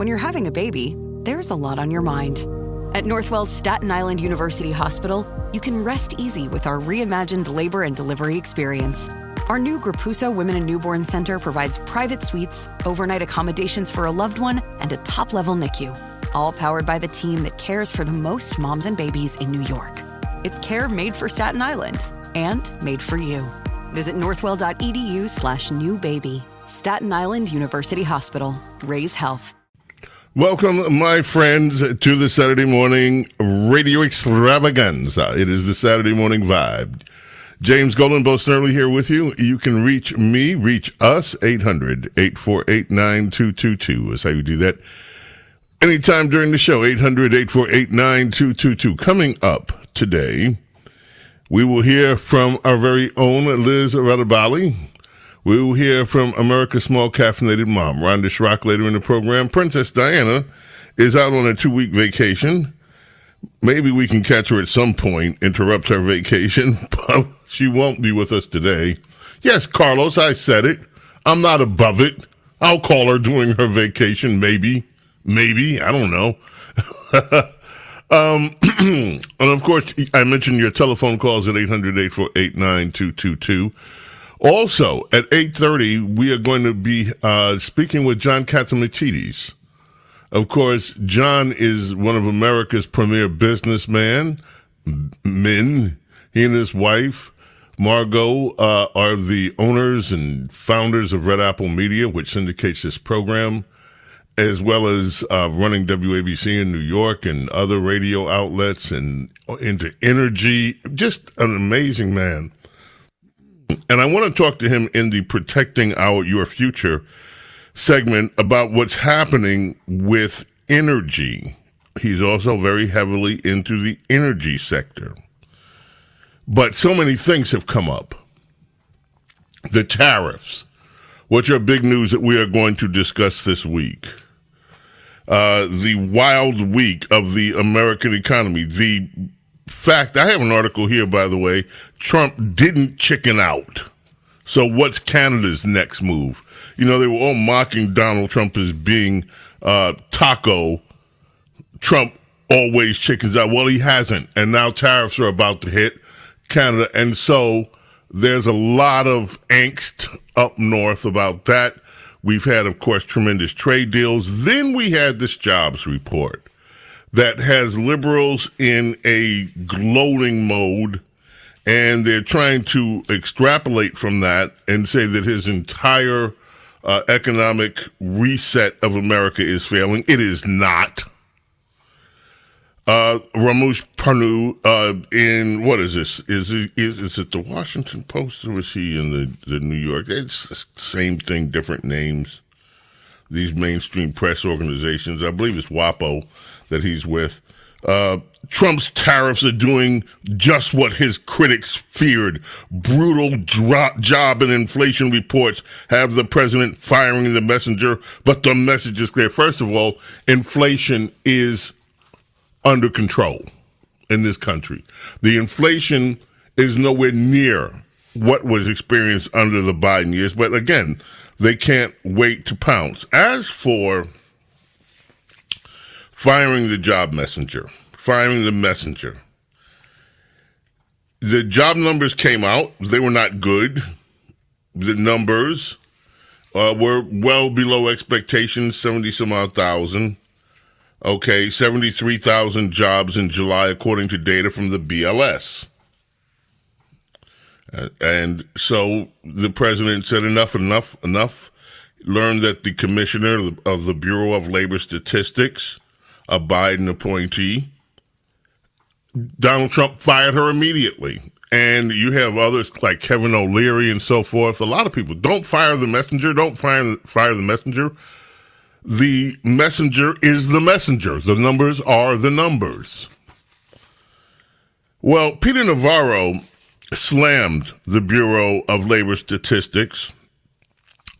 When you're having a baby, there's a lot on your mind. At Northwell's Staten Island University Hospital, you can rest easy with our reimagined labor and delivery experience. Our new Grapuso Women and Newborn Center provides private suites, overnight accommodations for a loved one, and a top-level NICU, all powered by the team that cares for the most moms and babies in New York. It's care made for Staten Island and made for you. Visit northwell.edu/newbaby. Staten Island University Hospital. Raise health. Welcome, my friends, to the Saturday morning radio extravaganza. It is the Saturday morning vibe. James Golden, Bo Snerdley here with you. You can reach us, 800-848-9222. That's how you do that. Anytime during the show, 800-848-9222. Coming up today, we will hear from our very own Liz Radabali. We will hear from America's Small Caffeinated Mom, Rhonda Schrock, later in the program. Princess Diana is out on a 2-week vacation. Maybe we can catch her at some point, interrupt her vacation, but she won't be with us today. Yes, Carlos, I said it. I'm not above it. I'll call her during her vacation, maybe, I don't know. And of course, I mentioned your telephone calls at 800-848-9222. Also, at 8:30, we are going to be speaking with John Catsimatidis. Of course, John is one of America's premier businessmen. He and his wife, Margot, are the owners and founders of Red Apple Media, which syndicates this program, as well as running WABC in New York and other radio outlets and into energy. Just an amazing man. And I want to talk to him in the Protecting Your Future segment about what's happening with energy. He's also very heavily into the energy sector. But so many things have come up. The tariffs, which are big news that we are going to discuss this week. The wild week of the American economy. The fact, I have an article here, by the way, Trump didn't chicken out. So what's Canada's next move? You know, they were all mocking Donald Trump as being taco. Trump always chickens out. Well, he hasn't. And now tariffs are about to hit Canada. And so there's a lot of angst up north about that. We've had, of course, tremendous trade deals. Then we had this jobs report that has liberals in a gloating mode, and they're trying to extrapolate from that and say that his entire economic reset of America is failing. It is not. Ramesh Panu in, what is this? Is it the Washington Post, or is he in the New York? It's the same thing, different names. These mainstream press organizations. I believe it's WAPO that he's with. Trump's tariffs are doing just what his critics feared. Brutal job and inflation reports have the president firing the messenger, but the message is clear. First of all, inflation is under control in this country. The inflation is nowhere near what was experienced under the Biden years, but again, they can't wait to pounce. As for firing the messenger, the job numbers came out. They were not good. The numbers were well below expectations, 70-some-odd thousand. Okay, 73,000 jobs in July, according to data from the BLS. And so the president said enough. Learned that the commissioner of the Bureau of Labor Statistics, a Biden appointee, Donald Trump fired her immediately. And you have others like Kevin O'Leary and so forth. A lot of people don't fire the messenger. Don't fire the messenger. The messenger is the messenger. The numbers are the numbers. Well, Peter Navarro slammed the Bureau of Labor Statistics,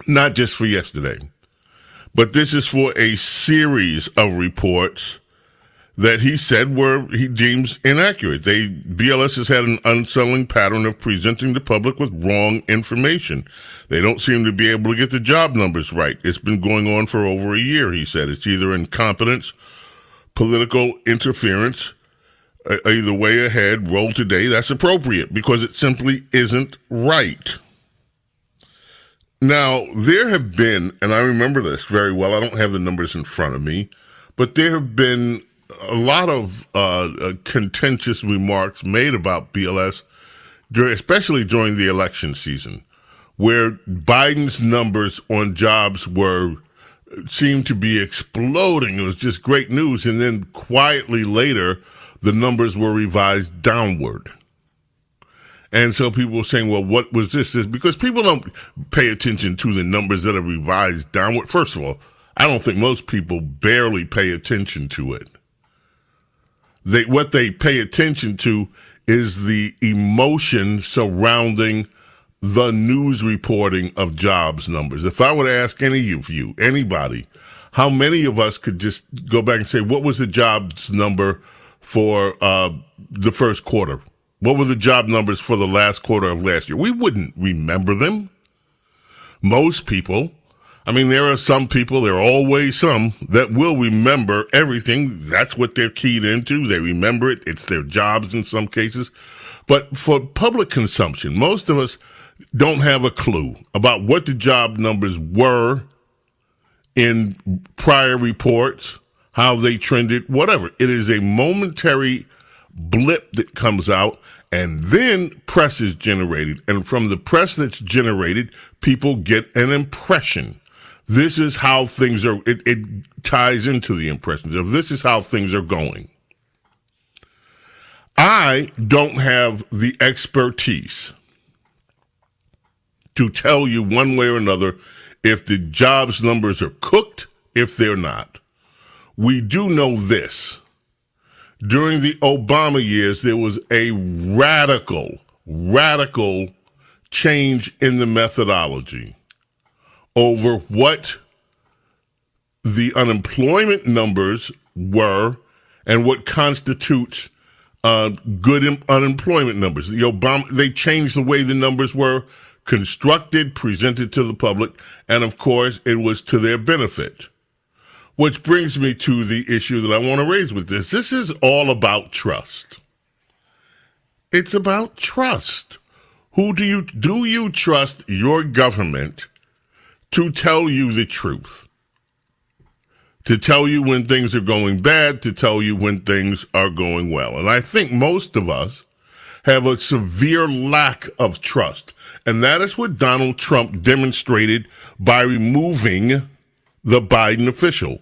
not just for yesterday, but this is for a series of reports that he said he deems inaccurate. BLS has had an unsettling pattern of presenting the public with wrong information. They don't seem to be able to get the job numbers right. It's been going on for over a year, he said. It's either incompetence, political interference, either way ahead, roll today. That's appropriate because it simply isn't right. Now, there have been, and I remember this very well, I don't have the numbers in front of me, but there have been a lot of contentious remarks made about BLS, especially during the election season, where Biden's numbers on jobs seemed to be exploding. It was just great news. And then quietly later, the numbers were revised downward. And so people were saying, well, what was this? Because people don't pay attention to the numbers that are revised downward. First of all, I don't think most people barely pay attention to it. What they pay attention to is the emotion surrounding the news reporting of jobs numbers. If I were to ask any of you, anybody, how many of us could just go back and say, what was the jobs number for the first quarter? What were the job numbers for the last quarter of last year? We wouldn't remember them. Most people. I mean, there are some people, there are always some, that will remember everything. That's what they're keyed into. They remember it. It's their jobs in some cases. But for public consumption, most of us don't have a clue about what the job numbers were in prior reports, how they trended, whatever. It is a momentary blip that comes out, and then press is generated. And from the press that's generated, people get an impression. This is how things are, it ties into the impressions of this is how things are going. I don't have the expertise to tell you one way or another if the jobs numbers are cooked, if they're not. We do know this. During the Obama years, there was a radical change in the methodology over what the unemployment numbers were and what constitutes good unemployment numbers. They changed the way the numbers were constructed, presented to the public, and of course, it was to their benefit. Which brings me to the issue that I want to raise with this. This is all about trust. It's about trust. Do you trust your government to tell you the truth? To tell you when things are going bad, to tell you when things are going well. And I think most of us have a severe lack of trust. And that is what Donald Trump demonstrated by removing the Biden official.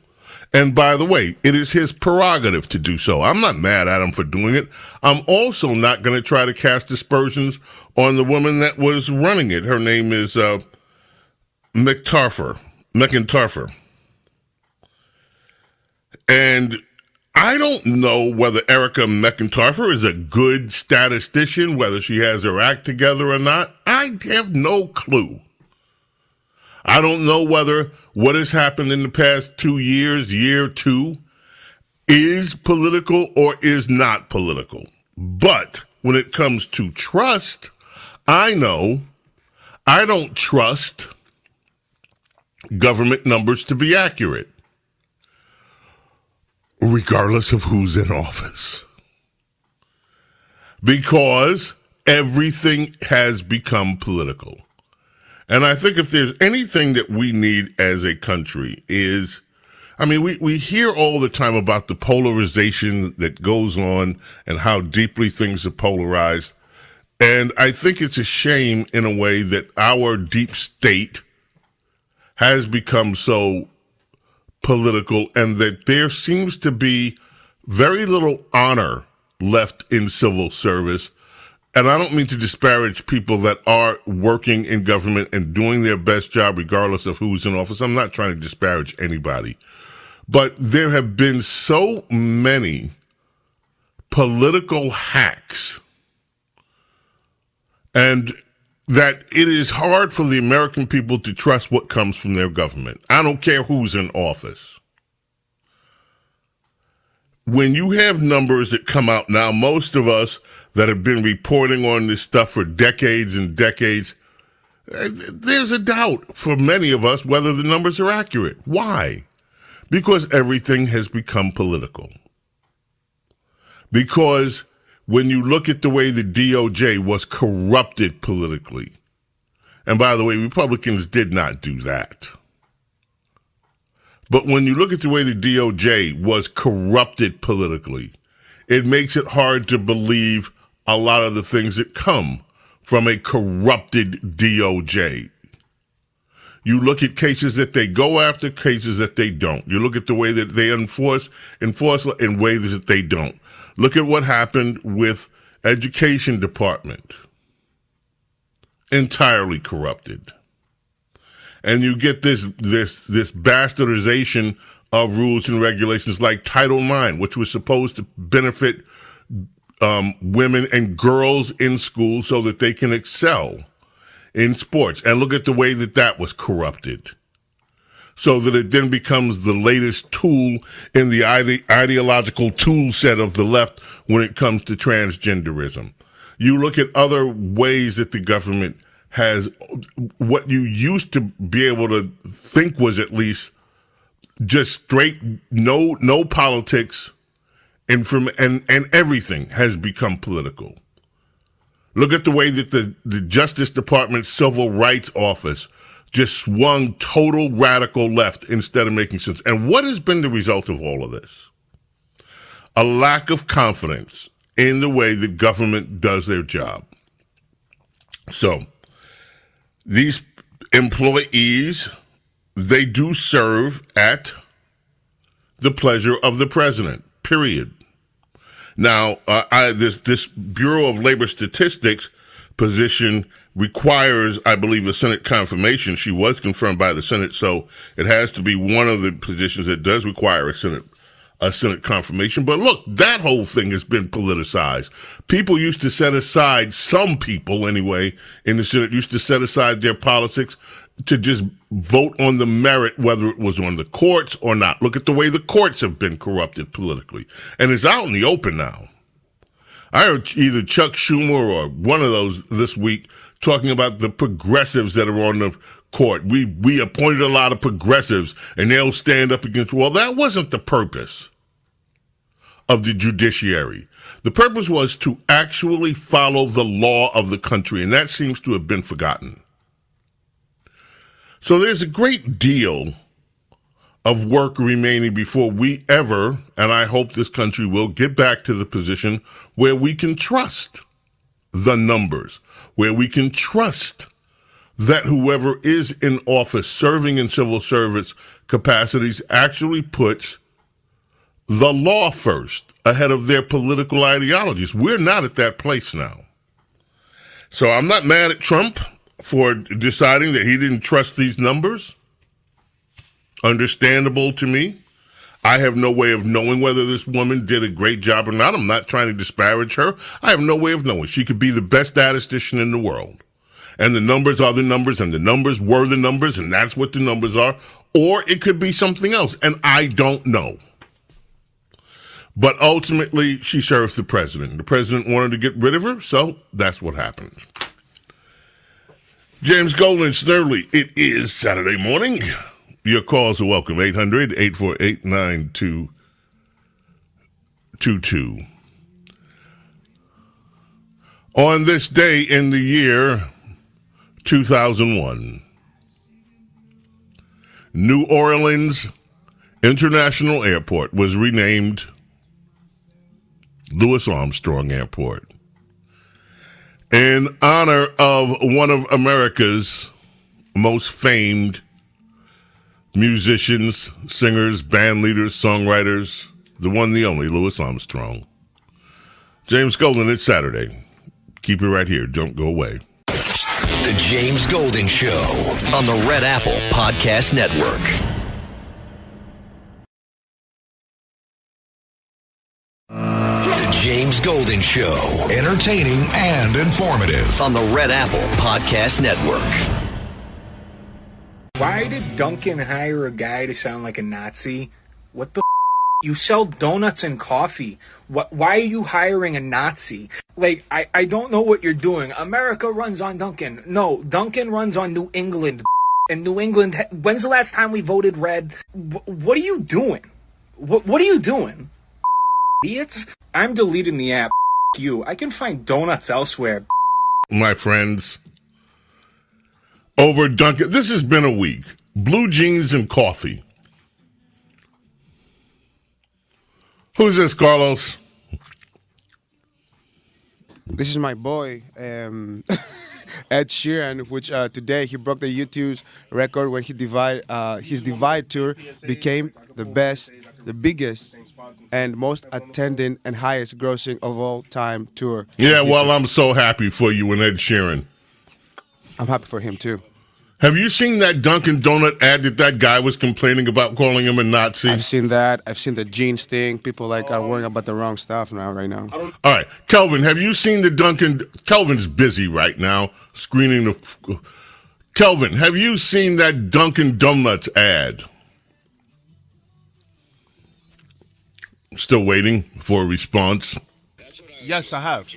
And by the way, it is his prerogative to do so. I'm not mad at him for doing it. I'm also not going to try to cast aspersions on the woman that was running it. Her name is McIntyre. And I don't know whether Erica McIntyre is a good statistician, whether she has her act together or not. I have no clue. I don't know whether what has happened in the past 2 years, year two, is political or is not political. But when it comes to trust, I know I don't trust government numbers to be accurate, regardless of who's in office. Because everything has become political. And I think if there's anything that we need as a country is, I mean, we hear all the time about the polarization that goes on and how deeply things are polarized. And I think it's a shame in a way that our deep state has become so political and that there seems to be very little honor left in civil service. And I don't mean to disparage people that are working in government and doing their best job regardless of who's in office. I'm not trying to disparage anybody. But there have been so many political hacks and that it is hard for the American people to trust what comes from their government. I don't care who's in office. when you have numbers that come out now, most of us that have been reporting on this stuff for decades and decades, there's a doubt for many of us whether the numbers are accurate. Why? Because everything has become political. Because when you look at the way the DOJ was corrupted politically, and by the way, Republicans did not do that. But when you look at the way the DOJ was corrupted politically, it makes it hard to believe a lot of the things that come from a corrupted DOJ. You look at cases that they go after, cases that they don't. You look at the way that they enforce in ways that they don't. Look at what happened with Education Department. Entirely corrupted. And you get this bastardization of rules and regulations like Title IX, which was supposed to benefit women and girls in school so that they can excel in sports. And look at the way that was corrupted. So that it then becomes the latest tool in the ideological tool set of the left when it comes to transgenderism. You look at other ways that the government has what you used to be able to think was at least just straight, no politics, and everything has become political. Look at the way that the Justice Department Civil Rights Office just swung total radical left instead of making sense. And what has been the result of all of this? A lack of confidence in the way that government does their job. So, these employees, they do serve at the pleasure of the president, period. Now, this Bureau of Labor Statistics position requires, I believe, a Senate confirmation. She was confirmed by the Senate, so it has to be one of the positions that does require a Senate confirmation. But look, that whole thing has been politicized. People used to set aside, some people anyway, in the Senate used to set aside their politics to just vote on the merit, whether it was on the courts or not. Look at the way the courts have been corrupted politically. And it's out in the open now. I heard either Chuck Schumer or one of those this week talking about the progressives that are on the court. We appointed a lot of progressives, and they'll stand up against. Well, that wasn't the purpose of the judiciary. The purpose was to actually follow the law of the country, and that seems to have been forgotten. So there's a great deal of work remaining before we ever, and I hope this country will, get back to the position where we can trust the numbers, where we can trust that whoever is in office serving in civil service capacities actually puts the law first ahead of their political ideologies. We're not at that place now. So I'm not mad at Trump for deciding that he didn't trust these numbers. Understandable to me. I have no way of knowing whether this woman did a great job or not. I'm not trying to disparage her. I have no way of knowing. She could be the best statistician in the world. And the numbers are the numbers, and the numbers were the numbers, and that's what the numbers are. Or it could be something else, and I don't know. But ultimately, she serves the president. The president wanted to get rid of her, so that's what happened. James Golden, Snerdley, it is Saturday morning. Your calls are welcome, 800-848-9222. On this day in the year 2001, New Orleans International Airport was renamed Louis Armstrong Airport in honor of one of America's most famed musicians, singers, band leaders, songwriters, the one, the only, Louis Armstrong. James Golden, it's Saturday. Keep it right here. Don't go away. The James Golden Show on the Red Apple Podcast Network. The James Golden Show. Entertaining and informative on the Red Apple Podcast Network. Why did Duncan hire a guy to sound like a Nazi? What the You sell donuts and coffee. Why are you hiring a Nazi? Like, I don't know what you're doing. America runs on Dunkin'. No, Dunkin' runs on New England. And New England, when's the last time we voted red? What are you doing? What are you doing? Idiots? I'm deleting the app. You. I can find donuts elsewhere. My friends, over Dunkin'. This has been a week. Blue jeans and coffee. Who's this, Carlos? This is my boy, Ed Sheeran, which today he broke the YouTube's record when his Divide tour became the best, the biggest, and most attended and highest grossing of all time tour. Yeah, well, I'm so happy for you and Ed Sheeran. I'm happy for him too. Have you seen that Dunkin' Donut ad that guy was complaining about calling him a Nazi? I've seen that. I've seen the jeans thing. People are worrying about the wrong stuff right now. All right. Kelvin, have you seen the Dunkin'? Kelvin's busy right now screening the... Kelvin, have you seen that Dunkin' Donuts ad? Still waiting for a response. Yes, I have.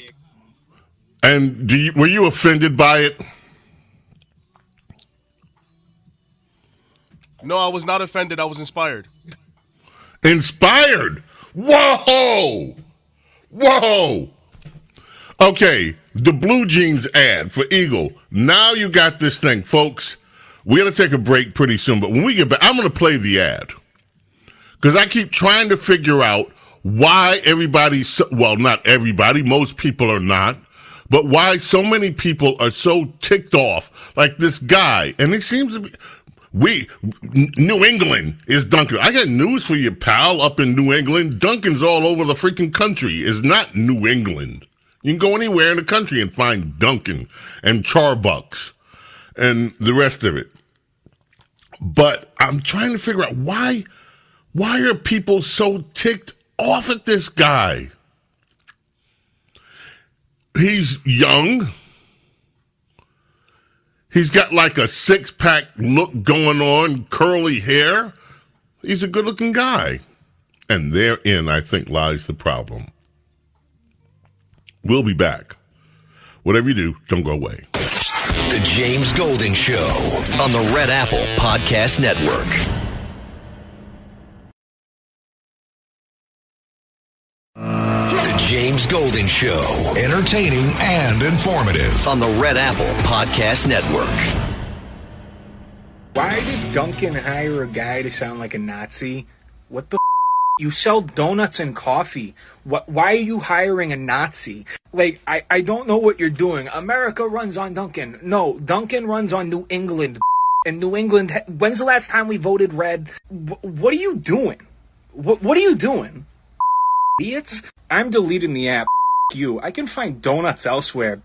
And were you offended by it? No, I was not offended. I was inspired. Inspired? Whoa! Whoa! Okay, the blue jeans ad for Eagle. Now you got this thing. Folks, we're going to take a break pretty soon, but when we get back, I'm going to play the ad. Because I keep trying to figure out why everybody's, well, not everybody, most people are not, but why so many people are so ticked off like this guy. And it seems to be... New England is Dunkin'. I got news for you, pal, up in New England. Dunkin's all over the freaking country. It's not New England. You can go anywhere in the country and find Dunkin' and Charbucks and the rest of it. But I'm trying to figure out why are people so ticked off at this guy? He's young. He's got like a six-pack look going on, curly hair. He's a good-looking guy. And therein, I think, lies the problem. We'll be back. Whatever you do, don't go away. The James Golden Show on the Red Apple Podcast Network. The James Golden Show, entertaining and informative on the Red Apple Podcast Network. Why did Dunkin' hire a guy to sound like a Nazi? What the You sell donuts and coffee. Why are you hiring a Nazi? Like, I don't know what you're doing. America runs on Dunkin'. No, Dunkin' runs on New England. And New England, when's the last time we voted red? What are you doing? What are you doing? Idiots? I'm deleting the app. You. I can find donuts elsewhere.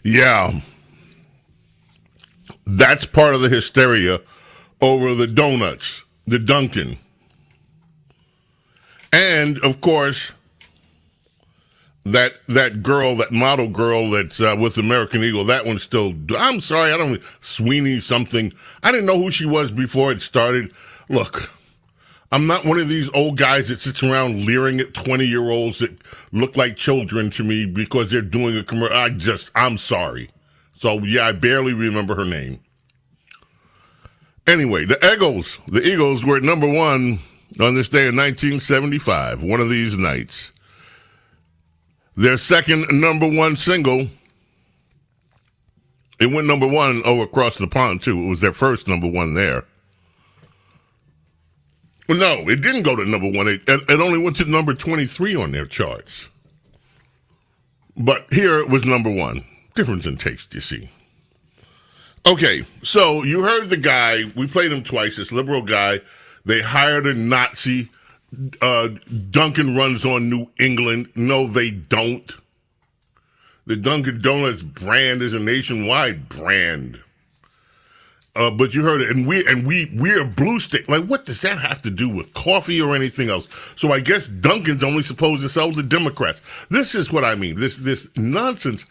Yeah. That's part of the hysteria over the donuts, the Dunkin'. And, of course, that girl, that model girl that's with American Eagle, that one's still, I'm sorry, Sweeney something. I didn't know who she was before it started. Look, I'm not one of these old guys that sits around leering at 20-year-olds that look like children to me because they're doing a commercial. I'm sorry. So, yeah, I barely remember her name. Anyway, the Eagles were at number one on this day in 1975, one of these nights. Their second number one single, it went number one over across the pond, too. It was their first number one there. Well, no, it didn't go to number one. It only went to number 23 on their charts. But here it was number one. Difference in taste, you see. Okay, so you heard the guy. We played him twice, this liberal guy. They hired a Nazi. Dunkin' runs on New England. No, they don't. The Dunkin' Donuts brand is a nationwide brand. But you heard it, and we're a blue state. Like, what does that have to do with coffee or anything else? So I guess Dunkin's only supposed to sell to Democrats. This is what I mean. This nonsense.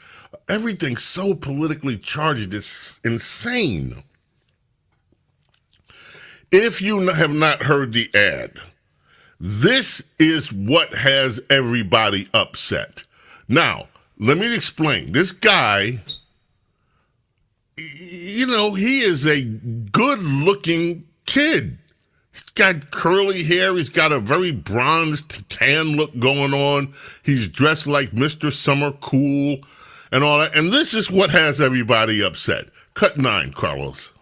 Everything's so politically charged. It's insane. If you have not heard the ad, this is what has everybody upset. Now, let me explain. This guy, you know, he is a good-looking kid. He's got curly hair. He's got a very bronzed, tan look going on. He's dressed like Mr. Summer Cool and all that. And this is what has everybody upset. Cut 9, Carlos.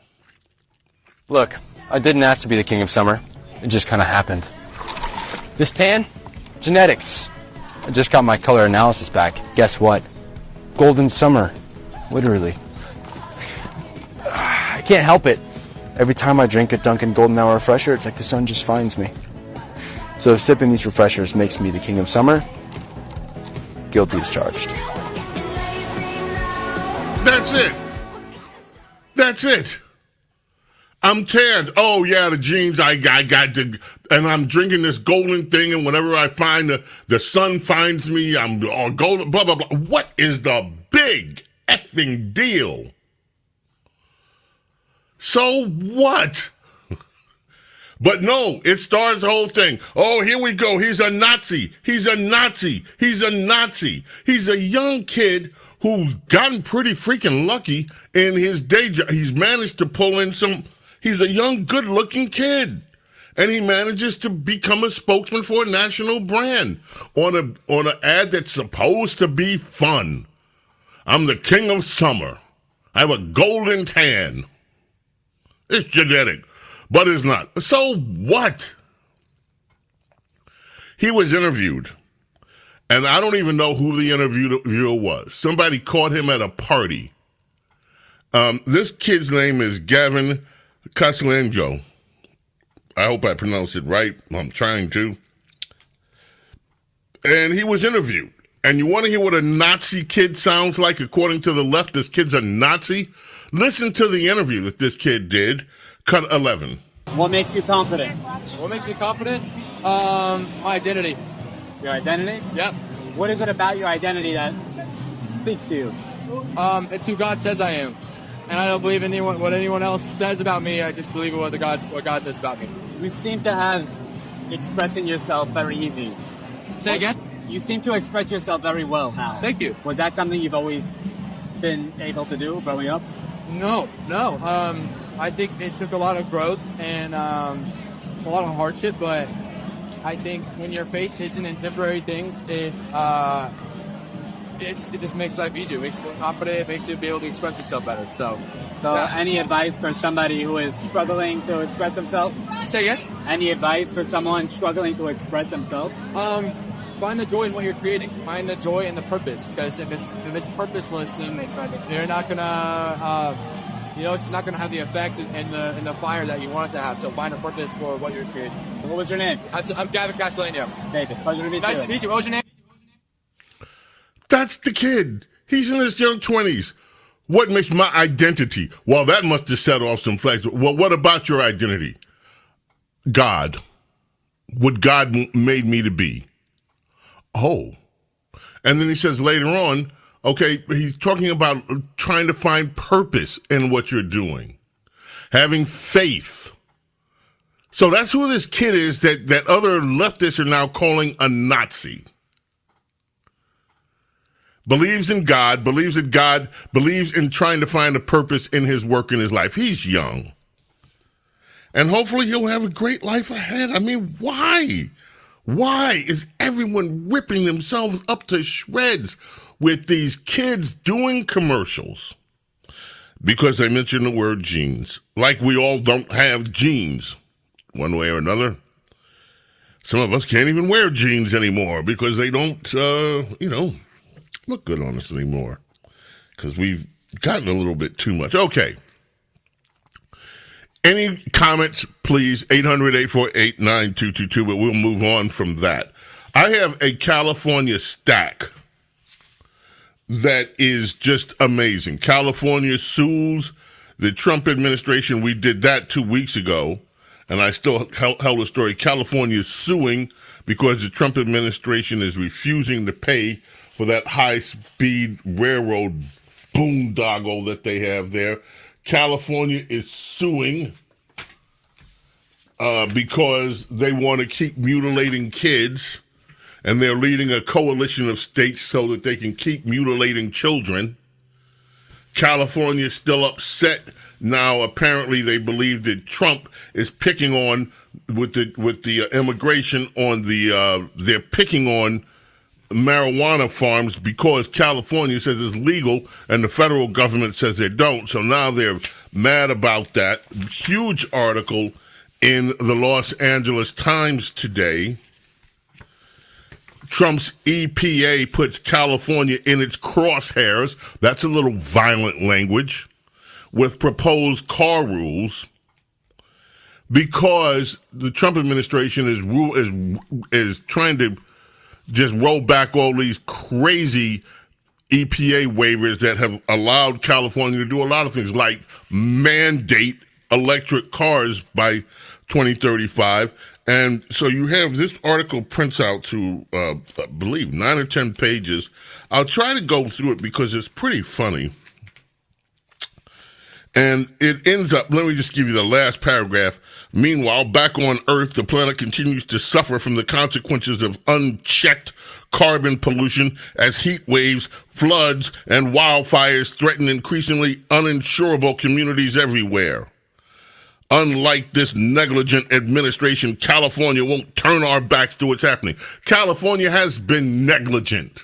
Look, I didn't ask to be the king of summer. It just kind of happened. This tan? Genetics. I just got my color analysis back. Guess what? Golden summer. Literally. I can't help it. Every time I drink a Dunkin' Golden Hour refresher, it's like the sun just finds me. So if sipping these refreshers makes me the king of summer, guilty as charged. That's it. That's it. I'm tanned. Oh, yeah, the genes, I got to, and I'm drinking this golden thing, and whenever I find the sun finds me, I'm all golden, blah, blah, blah. What is the big effing deal? So what? But no, it starts the whole thing. Oh, here we go. He's a Nazi. He's a Nazi. He's a Nazi. He's a young kid who's gotten pretty freaking lucky in his day job. He's managed to pull in some... He's a young, good-looking kid, and he manages to become a spokesman for a national brand on an ad that's supposed to be fun. I'm the king of summer. I have a golden tan. It's genetic, but it's not. So what? He was interviewed, and I don't even know who the interviewer was. Somebody caught him at a party. This kid's name is Gavin Casalango. I hope I pronounced it right. I'm trying to. And he was interviewed. And you want to hear what a Nazi kid sounds like according to the left? This kid's a Nazi? Listen to the interview that this kid did. Cut 11. What makes you confident? What makes me confident? My identity. Your identity? Yep. What is it about your identity that speaks to you? It's who God says I am. And I don't believe what anyone else says about me. I just believe what God says about me. You seem to have expressing yourself very easy. Say again? You seem to express yourself very well now. Thank you. Was that something you've always been able to do growing up? No. I think it took a lot of growth and a lot of hardship, but I think when your faith isn't in temporary things, it just makes life easier. It makes you more confident. It makes you be able to express yourself better. So yeah. Any advice for somebody who is struggling to express themselves? Say again? Any advice for someone struggling to express themselves? Find the joy in what you're creating. Find the joy and the purpose. Because if it's purposeless, then you're not gonna, it's not gonna have the effect in the fire that you want it to have. So find a purpose for what you're creating. What was your name? I'm Gavin Castellano. David, pleasure to meet you. Nice to meet you. What was your name? That's the kid. He's in his young 20s. What makes my identity? Well, that must have set off some flags. Well, what about your identity? God. What God made me to be. Oh. And then he says later on, okay, he's talking about trying to find purpose in what you're doing. Having faith. So that's who this kid is that other leftists are now calling a Nazi. Believes in God, believes in trying to find a purpose in his work in his life. He's young. And hopefully he'll have a great life ahead. I mean, why? Why is everyone ripping themselves up to shreds with these kids doing commercials? Because they mention the word genes. Like we all don't have genes, one way or another. Some of us can't even wear jeans anymore because they don't, look good on us anymore because we've gotten a little bit too much. Okay. Any comments, please, 800-848-9222, but we'll move on from that. I have a California stack that is just amazing. California sues the Trump administration. We did that 2 weeks ago, and I still held a story. California is suing because the Trump administration is refusing to pay for that high-speed railroad boondoggle that they have there. California is suing because they want to keep mutilating kids, and they're leading a coalition of states so that they can keep mutilating children. California is still upset now. Apparently, they believe that Trump is picking on with the immigration on they're picking on marijuana farms because California says it's legal and the federal government says they don't. So now they're mad about that. Huge article in the Los Angeles Times today. Trump's EPA puts California in its crosshairs. That's a little violent language. With proposed car rules, because the Trump administration is trying to just roll back all these crazy EPA waivers that have allowed California to do a lot of things, like mandate electric cars by 2035. And so you have this article prints out to, I believe, 9 or 10 pages. I'll try to go through it because it's pretty funny. And it ends up, let me just give you the last paragraph. Meanwhile, back on Earth, the planet continues to suffer from the consequences of unchecked carbon pollution as heat waves, floods, and wildfires threaten increasingly uninsurable communities everywhere. Unlike this negligent administration, California won't turn our backs to what's happening. California has been negligent,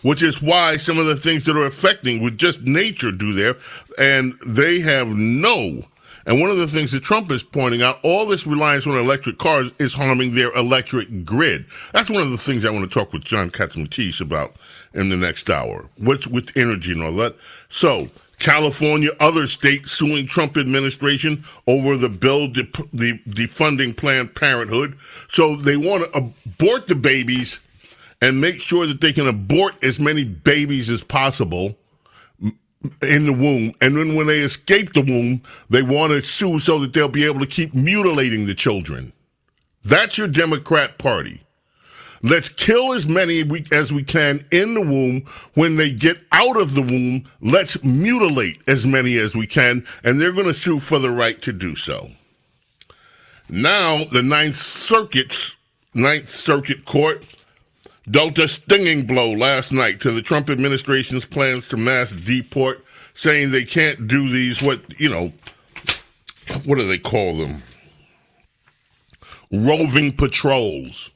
which is why some of the things that are affecting with just nature do there, and they have no. And one of the things that Trump is pointing out, all this reliance on electric cars is harming their electric grid. That's one of the things I want to talk with John Katz-Matisse about in the next hour. What's with energy and all that? So, California, other states suing Trump administration over the bill defunding Planned Parenthood. So they want to abort the babies and make sure that they can abort as many babies as possible in the womb. And then when they escape the womb, they want to sue so that they'll be able to keep mutilating the children. That's your Democrat Party. Let's kill as many as we can in the womb. When they get out of the womb, let's mutilate as many as we can, and they're going to sue for the right to do so. Now, the Ninth Circuit Court dealt a stinging blow last night to the Trump administration's plans to mass deport, saying they can't do these, what do they call them? Roving patrols.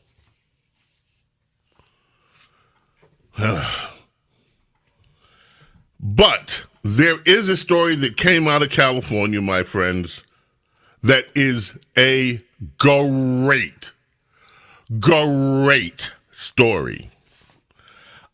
But there is a story that came out of California, my friends, that is a great story.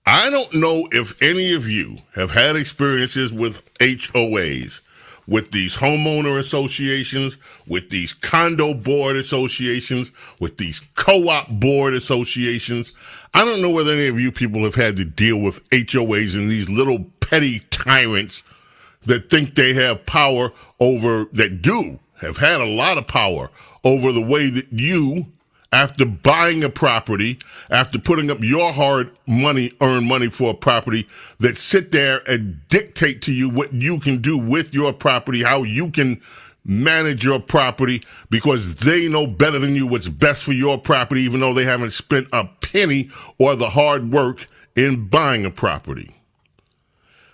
I don't know if any of you have had experiences with HOAs, with these homeowner associations, with these condo board associations, with these co-op board associations. I don't know whether any of you people have had to deal with HOAs and these little petty tyrants that think they have power over, that do have had a lot of power over the way that you, after buying a property, after putting up your hard money, earned money for a property, that sit there and dictate to you what you can do with your property, how you can manage your property, because they know better than you what's best for your property, even though they haven't spent a penny or the hard work in buying a property.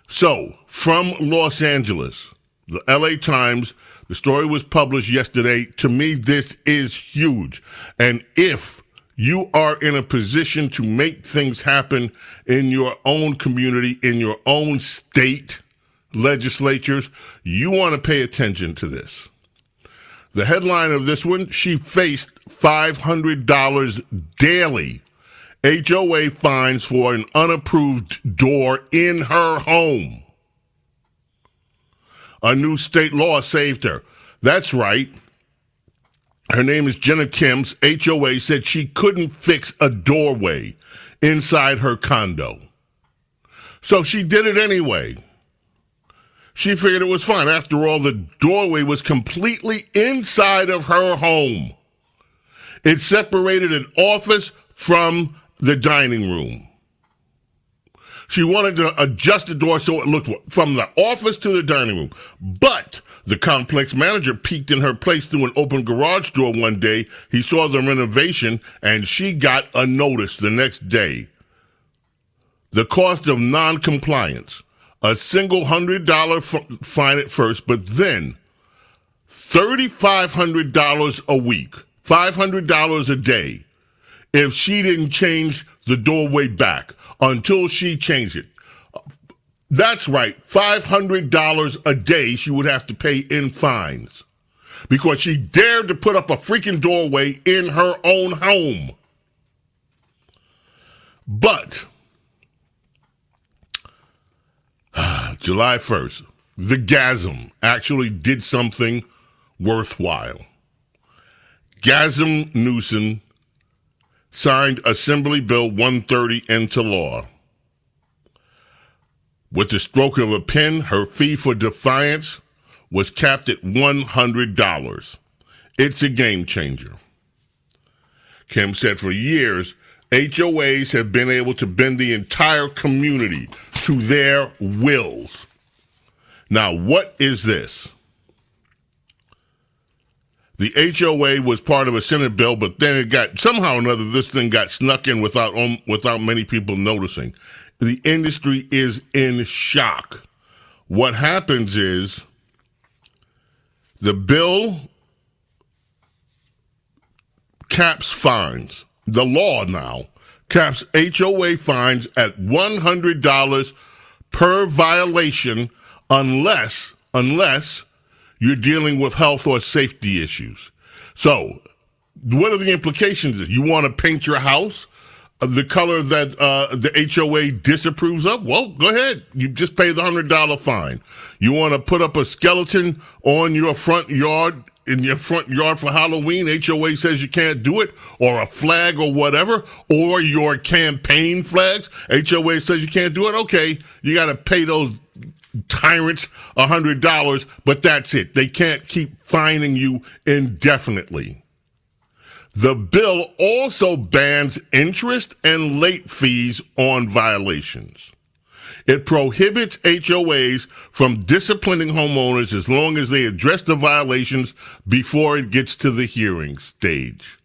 So, from Los Angeles, the LA Times, the story was published yesterday. To me, this is huge. And if you are in a position to make things happen in your own community, in your own state legislatures, you want to pay attention to this. The headline of this one, she faced $500 daily HOA fines for an unapproved door in her home. A new state law saved her. That's right. Her name is Jenna Kim's. HOA said she couldn't fix a doorway inside her condo. So she did it anyway. She figured it was fine. After all, the doorway was completely inside of her home. It separated an office from the dining room. She wanted to adjust the door so it looked from the office to the dining room. But The complex manager peeked in her place through an open garage door one day. He saw the renovation, and she got a notice the next day. The cost of non-compliance, a single $100 fine at first, but then $3,500 a week, $500 a day, if she didn't change the doorway back until she changed it. That's right, $500 a day she would have to pay in fines because she dared to put up a freaking doorway in her own home. But July 1st, the GASM actually did something worthwhile. Gavin Newsom signed Assembly Bill 130 into law. With the stroke of a pen, her fee for defiance was capped at $100. It's a game changer. Kim said for years, HOAs have been able to bend the entire community to their wills. Now, what is this? The HOA was part of a Senate bill, but then it got, somehow or another, this thing got snuck in without many people noticing. The industry is in shock. What happens is the bill caps fines. The law now caps HOA fines at $100 per violation unless you're dealing with health or safety issues. So what are the implications? You want to paint your house the color that the HOA disapproves of? Well, go ahead. You just pay the $100 fine. You want to put up a skeleton on your front yard, in your front yard for Halloween, HOA says you can't do it, or a flag or whatever, or your campaign flags, HOA says you can't do it. Okay, you got to pay those tyrants $100, but that's it. They can't keep fining you indefinitely. The bill also bans interest and late fees on violations. It prohibits HOAs from disciplining homeowners as long as they address the violations before it gets to the hearing stage.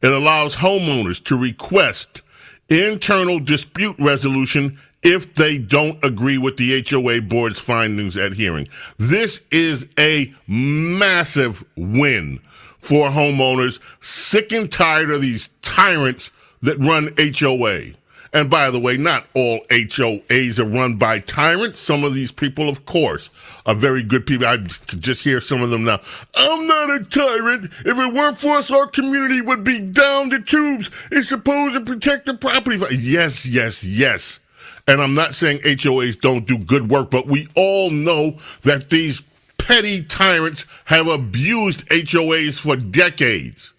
It allows homeowners to request internal dispute resolution if they don't agree with the HOA board's findings at hearing. This is a massive win for homeowners sick and tired of these tyrants that run HOA. And by the way, not all HOAs are run by tyrants. Some of these people, of course, are very good people. I could just hear some of them now. I'm not a tyrant. If it weren't for us, our community would be down the tubes. It's supposed to protect the property. Yes, yes, yes. And I'm not saying HOAs don't do good work, but we all know that these petty tyrants have abused HOAs for decades.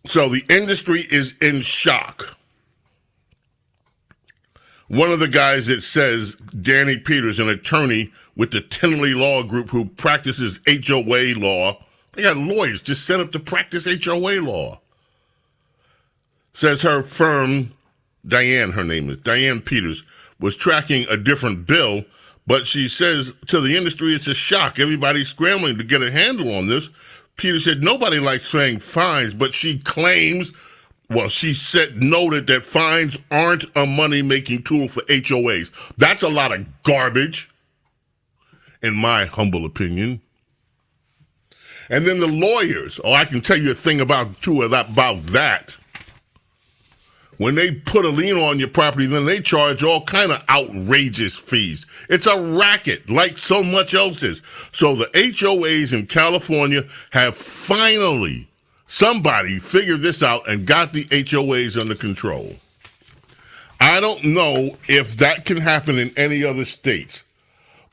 So the industry is in shock. One of the guys that says, Danny Peters, an attorney with the Tinley Law Group who practices HOA law, they got lawyers just set up to practice HOA law, says her firm, Diane, her name is, Diane Peters, was tracking a different bill, but she says to the industry, it's a shock. Everybody's scrambling to get a handle on this. Peter said nobody likes paying fines, but she claims, well, she noted that fines aren't a money-making tool for HOAs. That's a lot of garbage, in my humble opinion. And then the lawyers, I can tell you a thing about that. When they put a lien on your property, then they charge all kind of outrageous fees. It's a racket, like so much else is. So the HOAs in California have finally, somebody figured this out and got the HOAs under control. I don't know if that can happen in any other states,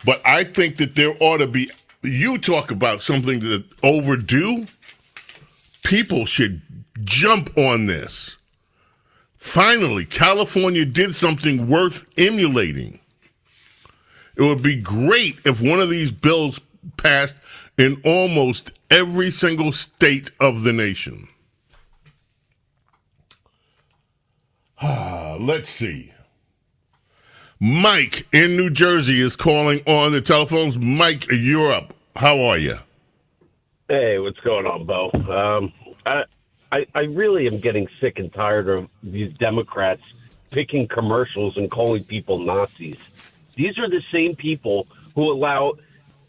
but I think that there ought to be, you talk about something that overdue, people should jump on this. Finally, California did something worth emulating. It would be great if one of these bills passed in almost every single state of the nation. Let's see. Mike in New Jersey is calling on the telephones. Mike, you're up. How are you? Hey, what's going on, Bo? I really am getting sick and tired of these Democrats picking commercials and calling people Nazis. These are the same people who allow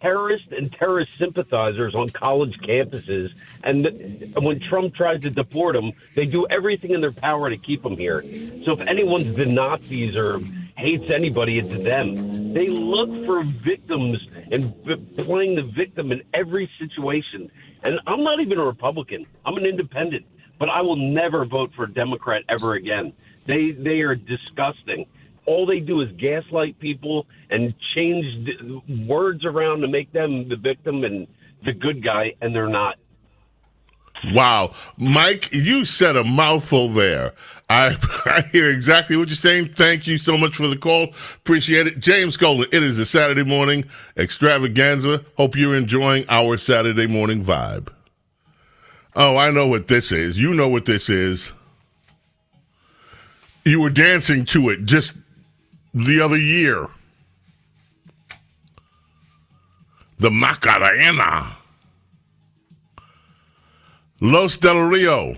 terrorists and terrorist sympathizers on college campuses, and when Trump tries to deport them, they do everything in their power to keep them here. So if anyone's the Nazis or hates anybody, it's them. They look for victims and playing the victim in every situation. And I'm not even a Republican. I'm an independent. But I will never vote for a Democrat ever again. They are disgusting. All they do is gaslight people and change the words around to make them the victim and the good guy, and they're not. Wow. Mike, you said a mouthful there. I hear exactly what you're saying. Thank you so much for the call. Appreciate it. James Golden, it is a Saturday morning extravaganza. Hope you're enjoying our Saturday morning vibe. Oh, I know what this is. You know what this is. You were dancing to it just the other year. The Macarena. Los Del Rio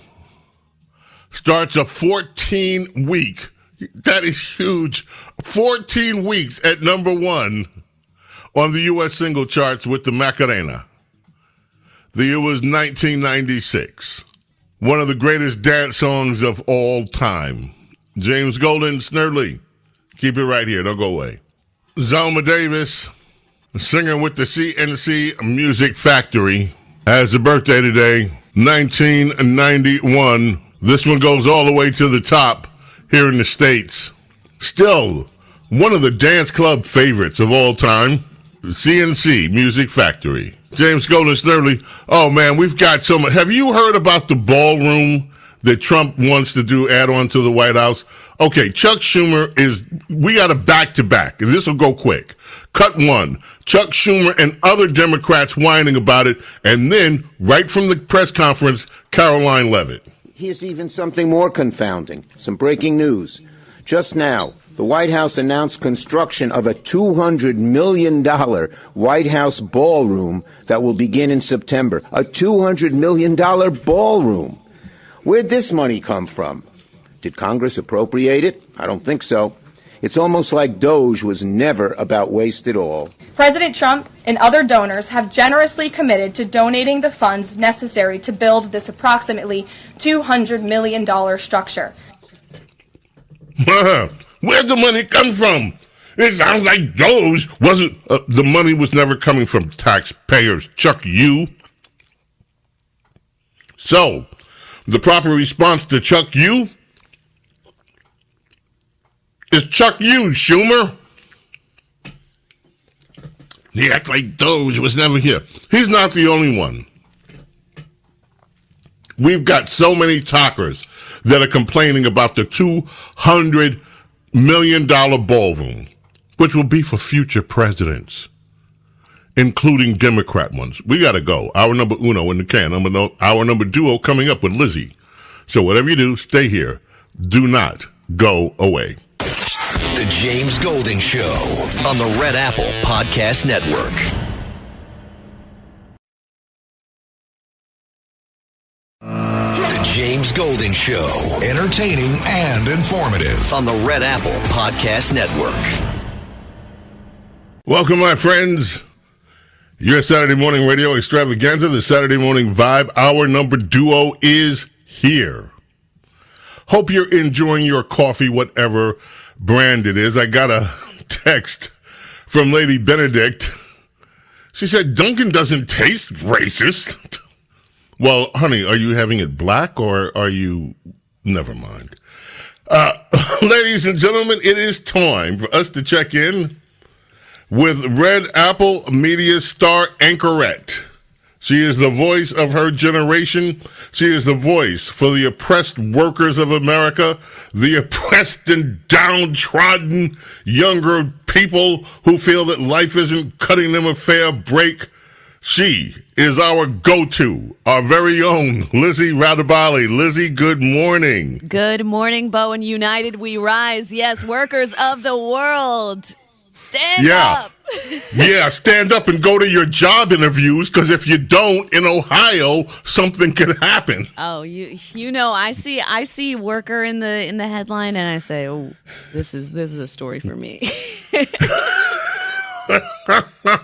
starts a 14-week. That is huge. 14 weeks at number one on the U.S. single charts with the Macarena. The year was 1996. One of the greatest dance songs of all time. James Golden, Snerdley. Keep it right here. Don't go away. Zelma Davis, singer with the CNC Music Factory, has a birthday today, 1991. This one goes all the way to the top here in the States. Still, one of the dance club favorites of all time, CNC Music Factory. James Golden, Snerdley. Oh, man, we've got so much. Have you heard about the ballroom that Trump wants to do add on to the White House? Okay, Chuck Schumer we got a back-to-back, and this will go quick. Cut one, Chuck Schumer and other Democrats whining about it, and then, right from the press conference, Caroline Leavitt. Here's even something more confounding. Some breaking news. Just now, the White House announced construction of a $200 million White House ballroom that will begin in September. A $200 million ballroom. Where'd this money come from? Did Congress appropriate it? I don't think so. It's almost like Doge was never about waste at all. President Trump and other donors have generously committed to donating the funds necessary to build this approximately $200 million structure. Where'd the money come from? It sounds like Doge wasn't. The money was never coming from taxpayers. Chuck you. So, the proper response to Chuck you is Chuck you, Schumer. He act like Doge was never here. He's not the only one. We've got so many talkers that are complaining about the $200 million ballroom, which will be for future presidents, including Democrat ones. We got to go. Hour number uno in the can. Hour number duo coming up with Lizzie. So whatever you do, stay here. Do not go away. The James Golden Show on the Red Apple Podcast Network. The James Golden Show, entertaining and informative on the Red Apple Podcast Network. Welcome, my friends. Your Saturday morning radio extravaganza, the Saturday morning vibe. Our number duo is here. Hope you're enjoying your coffee, whatever brand it is. I got a text from Lady Benedict. She said, Dunkin' doesn't taste racist. Well, honey, are you having it black or are you... Never mind. Ladies and gentlemen, it is time for us to check in with Red Apple Media star anchorette. She is the voice of her generation. She is the voice for the oppressed workers of America, the oppressed and downtrodden younger people who feel that life isn't cutting them a fair break. She is our go-to, our very own Lizzie Radabali. Lizzie, good morning. Good morning, Bo, and united we rise. Yes, workers of the world, stand up. Yeah, stand up and go to your job interviews, because if you don't, in Ohio, something could happen. Oh, you know, I see worker in the headline, and I say, oh, this is a story for me.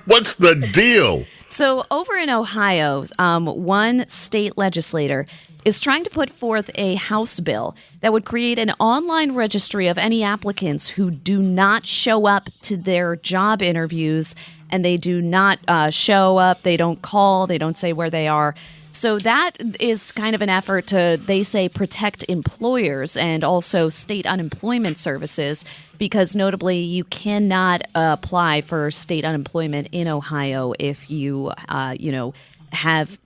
What's the deal? So over in Ohio, one state legislator is trying to put forth a House bill that would create an online registry of any applicants who do not show up to their job interviews, and they do not show up, they don't call, they don't say where they are. So that is kind of an effort to, they say, protect employers and also state unemployment services, because notably you cannot apply for state unemployment in Ohio if you, have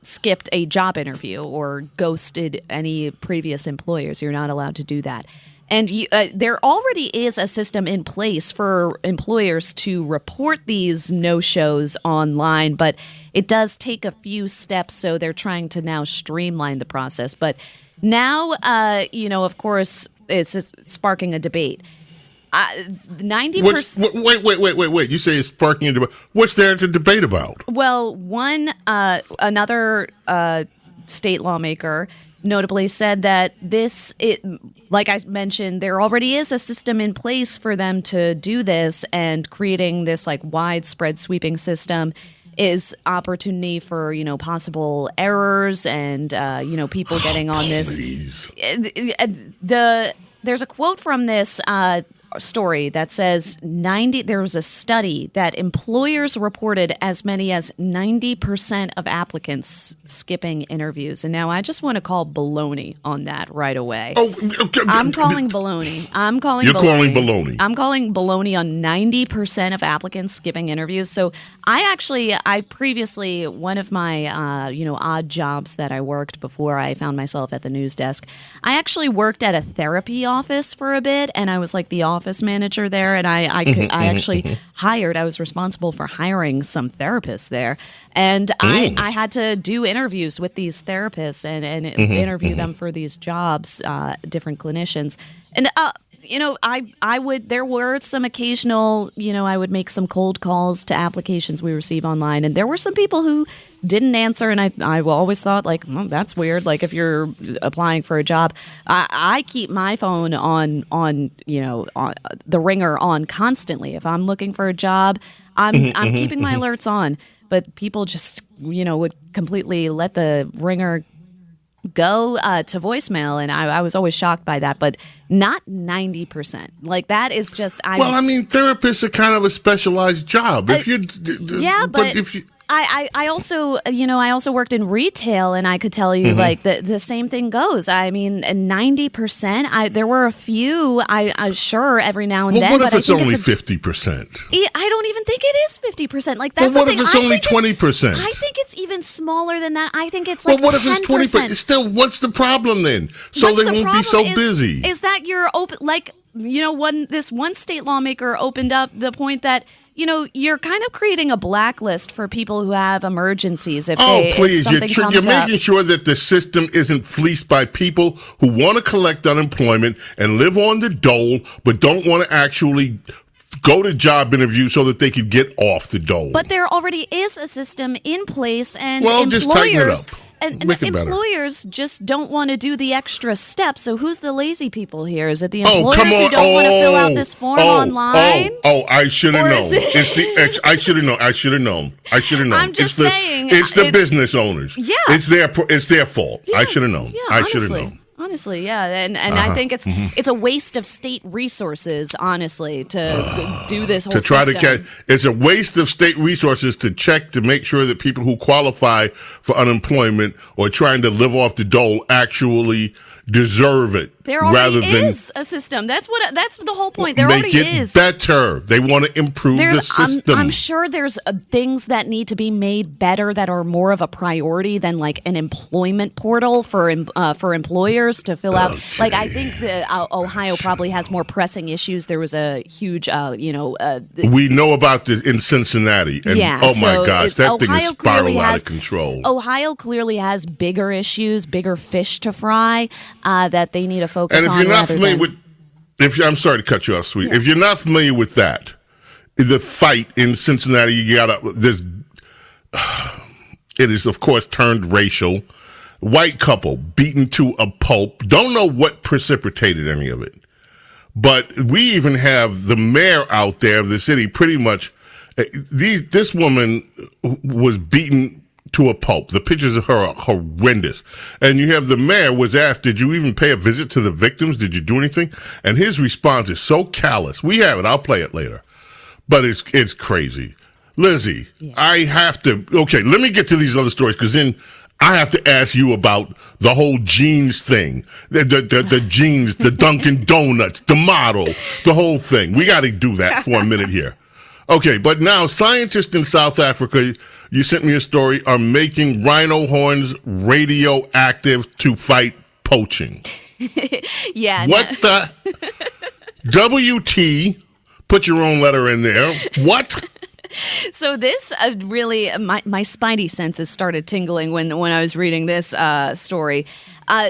skipped a job interview or ghosted any previous employers. You're not allowed to do that. And there already is a system in place for employers to report these no-shows online, but it does take a few steps, so they're trying to now streamline the process. But now, of course, it's sparking a debate. 90%. Wait! You say it's sparking a debate. What's there to debate about? Well, another state lawmaker notably said that like I mentioned, there already is a system in place for them to do this, and creating this like widespread sweeping system is opportunity for, possible errors and, people getting on this. There's a quote from this story that says there was a study that employers reported as many as 90% of applicants skipping interviews. And now I just want to call baloney on that right away. Oh, okay. I'm calling baloney. You're calling baloney. I'm calling baloney on 90% of applicants skipping interviews. So I previously, one of my, odd jobs that I worked before I found myself at the news desk, I actually worked at a therapy office for a bit, and I was like the office manager there, and I was responsible for hiring some therapists there, and I had to do interviews with these therapists and interview them for these jobs, different clinicians, and there were some occasional, I would make some cold calls to applications we receive online, and there were some people who didn't answer, and I always thought, like, well, that's weird. Like, if you're applying for a job, I keep my phone on the ringer on constantly. If I'm looking for a job, I'm keeping my alerts on. But people just, would completely let the ringer go to voicemail, and I was always shocked by that, but not 90%. Like, that is just... therapists are kind of a specialized job. I also worked in retail, and I could tell you like the same thing goes. I mean, 90%. There were a few. I sure every now and then. What if but it's only 50%? I don't even think it is 50%. Like, that's what if it's only 20%? I think it's even smaller than that. I think it's like 10%. What if it's 20%? Still, what's the problem then? So they won't be so busy. Is that you're open? Like, when this one state lawmaker opened up the point that, you're kind of creating a blacklist for people who have emergencies. If something comes you're making sure that the system isn't fleeced by people who want to collect unemployment and live on the dole, but don't want to actually go to job interviews so that they could get off the dole. But there already is a system in place, and just tighten it up. And employers just don't want to do the extra step. So who's the lazy people here? Is it the employers who don't want to fill out this form online? I should have known. I should have known. I'm just saying. It's the business owners. Yeah. It's their fault. Yeah. I should have known. Yeah, I should have known. Honestly, yeah, and I think it's a waste of state resources, honestly, to do this whole system. It's a waste of state resources to check to make sure that people who qualify for unemployment or trying to live off the dole actually, deserve it. There rather already than is a system. That's the whole point. There make already it is. better. They want to improve the system. I'm sure there's things that need to be made better that are more of a priority than like an employment portal for employers to fill out. Okay. Like I think Ohio probably has more pressing issues. There was a huge, we know about this in Cincinnati, and my gosh, that thing is spiraled out of control. Ohio clearly has bigger issues, bigger fish to fry that they need to focus on. And if you're not familiar with, I'm sorry to cut you off, sweet. Yeah. If you're not familiar with that, the fight in Cincinnati, it is of course turned racial. White couple beaten to a pulp. Don't know what precipitated any of it, but we even have the mayor out there of the city. Pretty much, this woman was beaten to a pulp. The pictures of her are horrendous. And you have the mayor was asked, did you even pay a visit to the victims? Did you do anything? And his response is so callous. We have it. I'll play it later. But it's crazy. Lizzie, I have to, okay, let me get to these other stories because then I have to ask you about the whole jeans thing. The jeans, the Dunkin' Donuts, the model, the whole thing. We got to do that for a minute here. Okay, but now scientists in South Africa, you sent me a story, are making rhino horns radioactive to fight poaching. Yeah. What the? WT, put your own letter in there. What? So this really, my spidey senses started tingling when I was reading this story.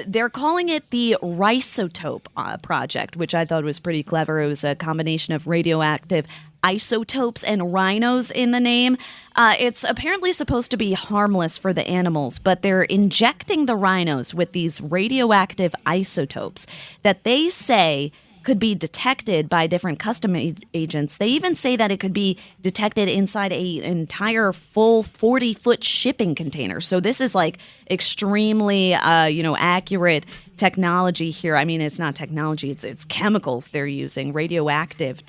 They're calling it the Rhizotope Project, which I thought was pretty clever. It was a combination of radioactive isotopes and rhinos in the name. It's apparently supposed to be harmless for the animals, but they're injecting the rhinos with these radioactive isotopes that they say could be detected by different custom agents. They even say that it could be detected inside an entire full 40-foot shipping container. So this is like extremely, accurate technology here. I mean, it's not technology; it's chemicals they're using, radioactive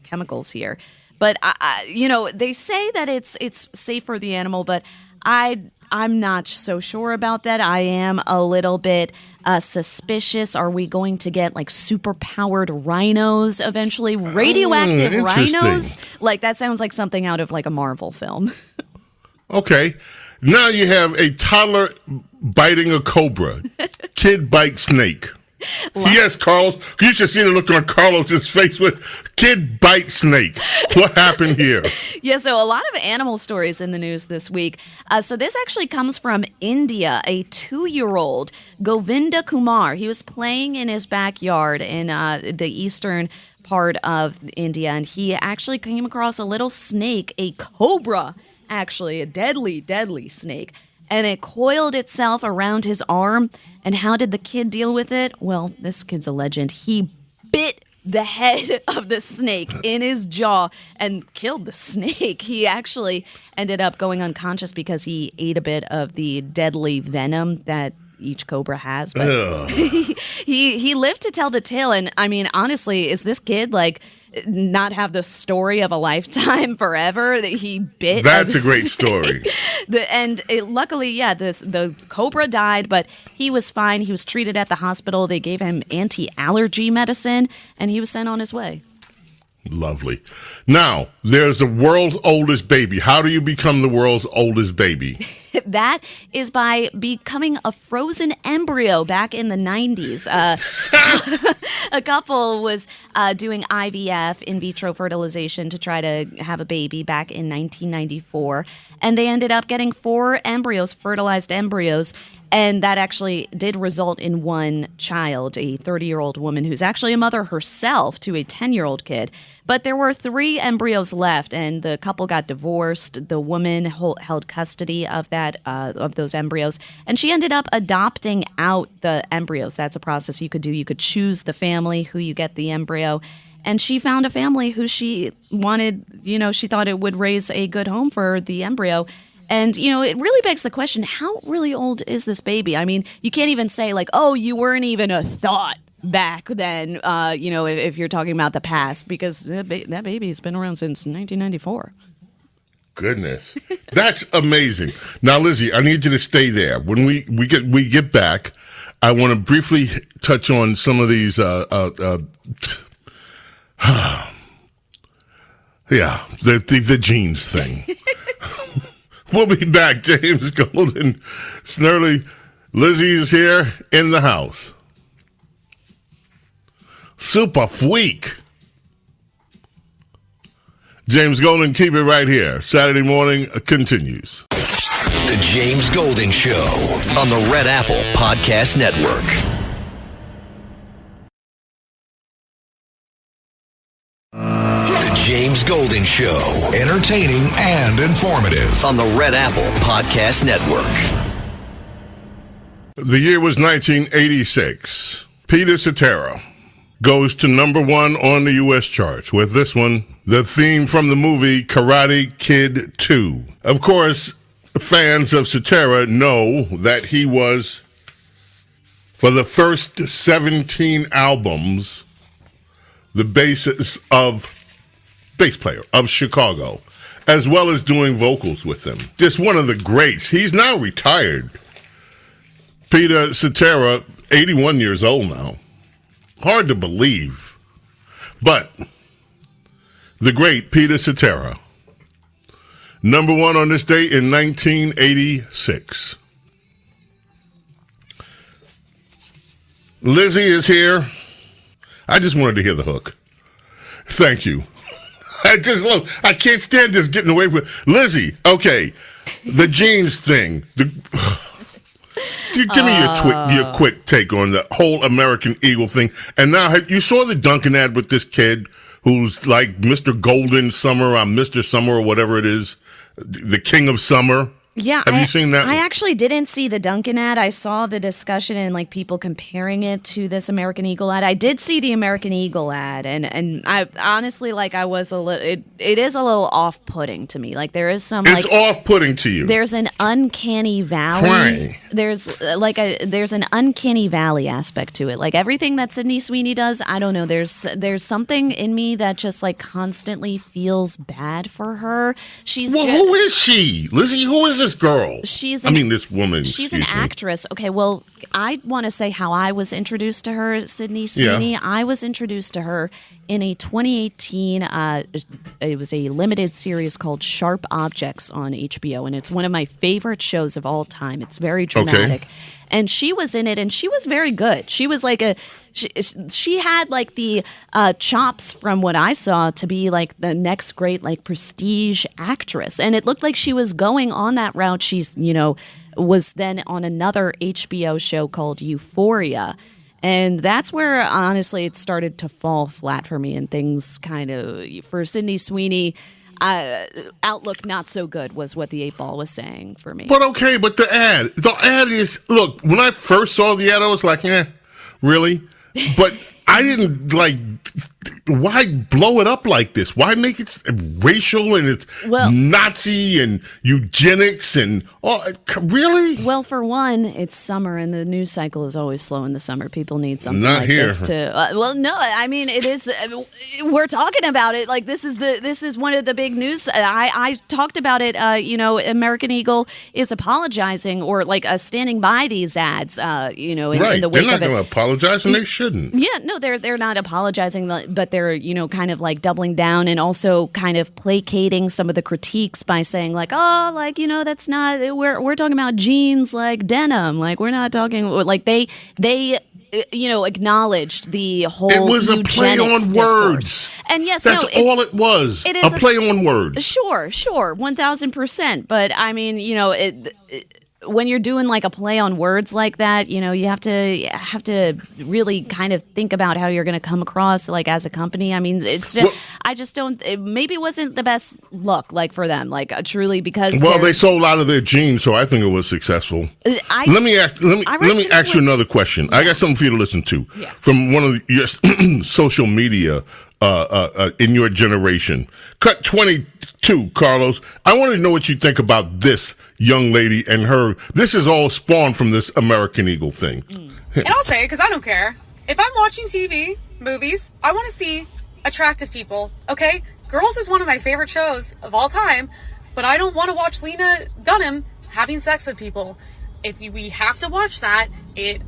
chemicals here. But they say that it's safe for the animal, but I'm not so sure about that. I am a little bit suspicious. Are we going to get like super-powered rhinos eventually? Radioactive rhinos? Like that sounds like something out of like a Marvel film. Okay. Now you have a toddler biting a cobra. Kid bites snake. Yes, Carlos. You should see the look on Carlos's face with kid bite snake. What happened here? Yeah, so a lot of animal stories in the news this week. So this actually comes from India. A 2-year-old, Govinda Kumar, he was playing in his backyard in the eastern part of India, and he actually came across a little snake, a cobra, actually, a deadly, deadly snake. And it coiled itself around his arm. And how did the kid deal with it? Well, this kid's a legend. He bit the head of the snake in his jaw and killed the snake. He actually ended up going unconscious because he ate a bit of the deadly venom that each cobra has. But he lived to tell the tale. And I mean, honestly, is this kid like not have the story of a lifetime forever that he bit? That's a great story. Luckily, the cobra died, but he was fine. He was treated at the hospital. They gave him anti-allergy medicine, and he was sent on his way. Lovely. Now, there's the world's oldest baby. How do you become the world's oldest baby? That is by becoming a frozen embryo back in the 90s. A couple was doing IVF, in vitro fertilization, to try to have a baby back in 1994. And they ended up getting 4 embryos, fertilized embryos. And that actually did result in one child, a 30-year-old woman who's actually a mother herself to a 10-year-old kid. But there were 3 embryos left, and the couple got divorced. The woman held custody of those embryos, and she ended up adopting out the embryos. That's a process you could do. You could choose the family who you get the embryo. And she found a family who she wanted, she thought it would raise a good home for the embryo. And, it really begs the question, how really old is this baby? I mean, you can't even say like, oh, you weren't even a thought back then, if you're talking about the past, because that baby's been around since 1994. Goodness. That's amazing. Now, Lizzie, I need you to stay there. When we get back, I want to briefly touch on some of these. The jeans thing. We'll be back. James Golden, Snerdley, Lizzie is here in the house. Super freak. James Golden, keep it right here. Saturday morning continues. The James Golden Show on the Red Apple Podcast Network. The James Golden Show, entertaining and informative on the Red Apple Podcast Network. The year was 1986. Peter Cetera goes to number one on the U.S. charts with this one, the theme from the movie Karate Kid 2. Of course, fans of Cetera know that he was, for the first 17 albums, the bass player of Chicago, as well as doing vocals with them. Just one of the greats. He's now retired. Peter Cetera, 81 years old now. Hard to believe. But the great Peter Cetera, number one on this day in 1986. Lizzie is here. I just wanted to hear the hook. Thank you. I can't stand this getting away from it. Lizzie, okay, the jeans thing. Give me your quick take on the whole American Eagle thing. And now, you saw the Dunkin' ad with this kid who's like Mr. Golden Summer, Mr. Summer, or whatever it is, the King of Summer. Yeah, have you seen that? I actually didn't see the Dunkin' ad. I saw the discussion and like people comparing it to this American Eagle ad. I did see the American Eagle ad, and I honestly I was a little. It is a little off-putting to me. Like there is some. It's off-putting to you. There's an uncanny valley. Why? There's an uncanny valley aspect to it. Like everything that Sydney Sweeney does, I don't know. There's something in me that just like constantly feels bad for her. Who is she, Lizzie? Who is this girl? This woman. She's an actress. Okay, well, I want to say how I was introduced to her, Sydney Sweeney. Yeah. I was introduced to her in a 2018, it was a limited series called Sharp Objects on HBO, and it's one of my favorite shows of all time. It's very dramatic. Okay. And she was in it, and she was very good. She was like she had like the chops from what I saw to be like the next great like prestige actress. And it looked like she was going on that route. She's, was then on another HBO show called Euphoria. And that's where, honestly, it started to fall flat for me, and things kind of, for Sydney Sweeney, outlook not so good was what the 8 Ball was saying for me. But okay, but the ad is, look, when I first saw the ad, I was like, really? But I didn't why blow it up like this? Why make it racial and it's Nazi and eugenics and really? Well, for one, it's summer and the news cycle is always slow in the summer. People need something Not like here. this to. No, I mean it is. We're talking about it like this is one of the big news. I talked about it. American Eagle is apologizing or standing by these ads. In the wake of it. They're not going to apologize, and they shouldn't. Yeah, no, they're not apologizing, but they're kind of like doubling down and also kind of placating some of the critiques by saying that's not, we're talking about jeans like denim, like we're not talking like they acknowledged the whole it was a play on discourse. Words. And yes, that's all it was. It is a play on words. Sure, 1000%. But I mean, when you're doing like a play on words like that, you have to really kind of think about how you're going to come across like as a company. I mean, it's just, I just don't. It maybe wasn't the best look for them, truly, because they sold out of their jeans, so I think it was successful. Let me ask you another question. Yeah. I got something for you to listen to from one of your social media in your generation. Cut 22, Carlos. I want to know what you think about this young lady and her. This is all spawned from this American Eagle thing. And I'll say it because I don't care. If I'm watching TV, movies, I want to see attractive people, okay? Girls is one of my favorite shows of all time, but I don't want to watch Lena Dunham having sex with people. if we have to watch that,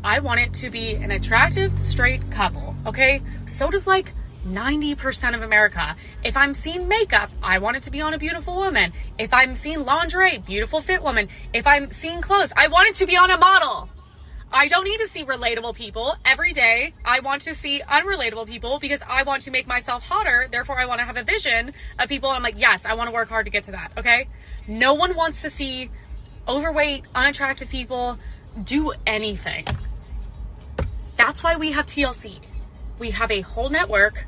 I want it to be an attractive, straight couple, okay? So does, like, 90% of America. If I'm seeing makeup, I want it to be on a beautiful woman. If I'm seeing lingerie, beautiful fit woman. If I'm seeing clothes, I want it to be on a model. I don't need to see relatable people every day. I want to see unrelatable people because I want to make myself hotter. Therefore, I want to have a vision of people. And I'm like, yes, I want to work hard to get to that. Okay. No one wants to see overweight, unattractive people do anything. That's why we have TLC. We have a whole network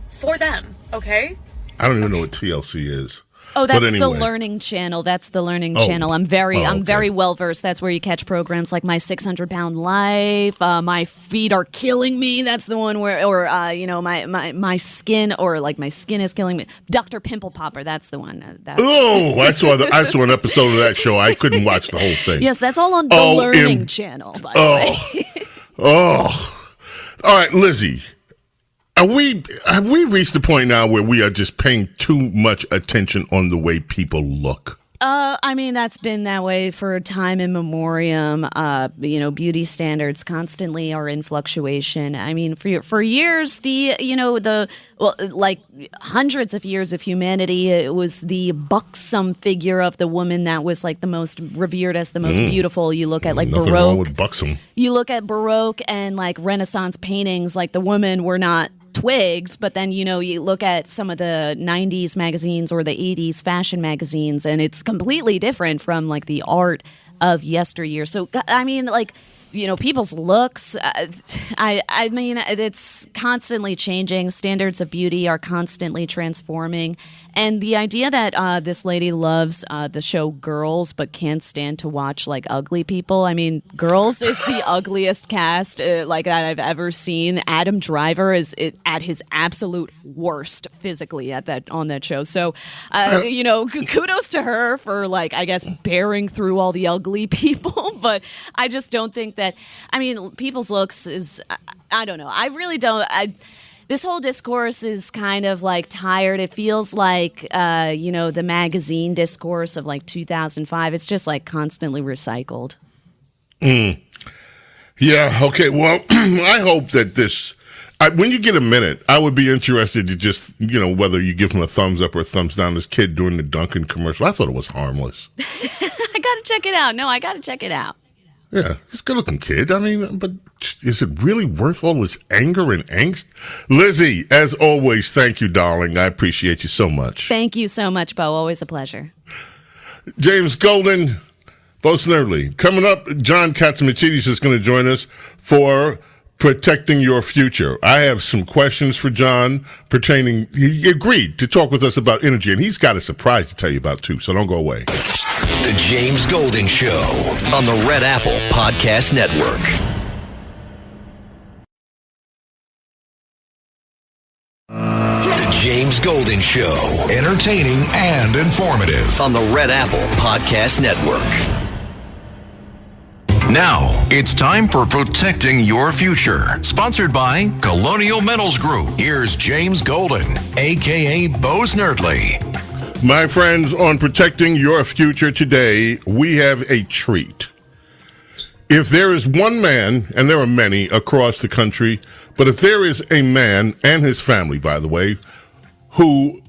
for them. Okay. I don't even know what TLC is. Oh, that's the Learning Channel. That's the Learning Channel. I'm very well versed. That's where you catch programs like My 600-Pound Life, My Feet Are Killing Me. That's the one where, or my skin, or like My Skin Is Killing Me. Dr. Pimple Popper. That's the one. I saw an episode of that show. I couldn't watch the whole thing. Yes, that's all on the Learning Channel. By the way. All right, Lizzie. Have we reached the point now where we are just paying too much attention on the way people look? I mean, that's been that way for time immemorial. Beauty standards constantly are in fluctuation. I mean, for years, like hundreds of years of humanity, it was the buxom figure of the woman that was like the most revered as the most beautiful. You look at like Nothing Baroque. Wrong with buxom. You look at Baroque and like Renaissance paintings, like the women were not twigs, but then you look at some of the 90s magazines or the 80s fashion magazines, and it's completely different from like the art of yesteryear. So I mean, like, people's looks, I mean, it's constantly changing. Standards of beauty are constantly transforming. And the idea that this lady loves the show Girls but can't stand to watch like ugly people. I mean, Girls is the ugliest cast like that I've ever seen. Adam Driver is at his absolute worst physically on that show. So, kudos to her for like, I guess, bearing through all the ugly people. But I just don't think that, I mean, people's looks is, I don't know. I really don't. This whole discourse is kind of like tired. It feels like, the magazine discourse of like 2005. It's just like constantly recycled. Yeah. Okay. Well, I hope that when you get a minute, I would be interested to just, whether you give him a thumbs up or a thumbs down. This kid doing the Dunkin' commercial, I thought it was harmless. I got to check it out. No, I got to check it out. Yeah, he's a good-looking kid. I mean, but is it really worth all this anger and angst? Lizzie, as always, thank you, darling. I appreciate you so much. Thank you so much, Bo. Always a pleasure. James Golden, Bo Snerdley. Coming up, John Catsimatidis is going to join us for Protecting Your Future. I have some questions for John pertaining, he agreed to talk with us about energy, and he's got a surprise to tell you about, too, so don't go away. The James Golden Show on the Red Apple Podcast Network. The James Golden Show, entertaining and informative on the Red Apple Podcast Network. Now, it's time for Protecting Your Future, sponsored by Colonial Metals Group. Here's James Golden, a.k.a. Bo Snerdley. My friends, on Protecting Your Future today, we have a treat. If there is one man, and there are many across the country, but if there is a man, and his family, by the way, who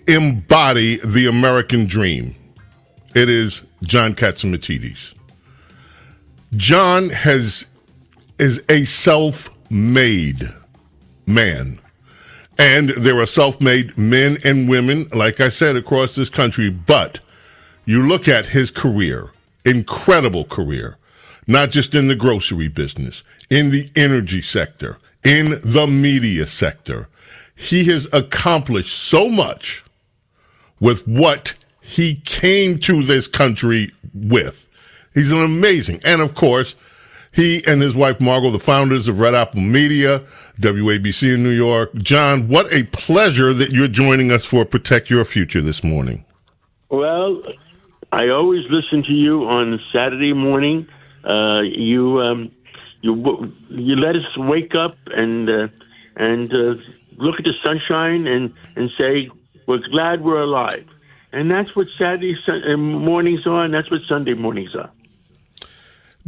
embody the American dream, it is John Catsimatidis. John is a self-made man. And there are self-made men and women, like I said, across this country. But you look at his career, incredible career, not just in the grocery business, in the energy sector, in the media sector. He has accomplished so much with what he came to this country with. He's an amazing. And, of course, he and his wife, Margot, the founders of Red Apple Media, WABC in New York. John, what a pleasure that you're joining us for Protect Your Future this morning. Well, I always listen to you on Saturday morning. You let us wake up and look at the sunshine and say, we're glad we're alive. And that's what Saturday mornings are, and that's what Sunday mornings are.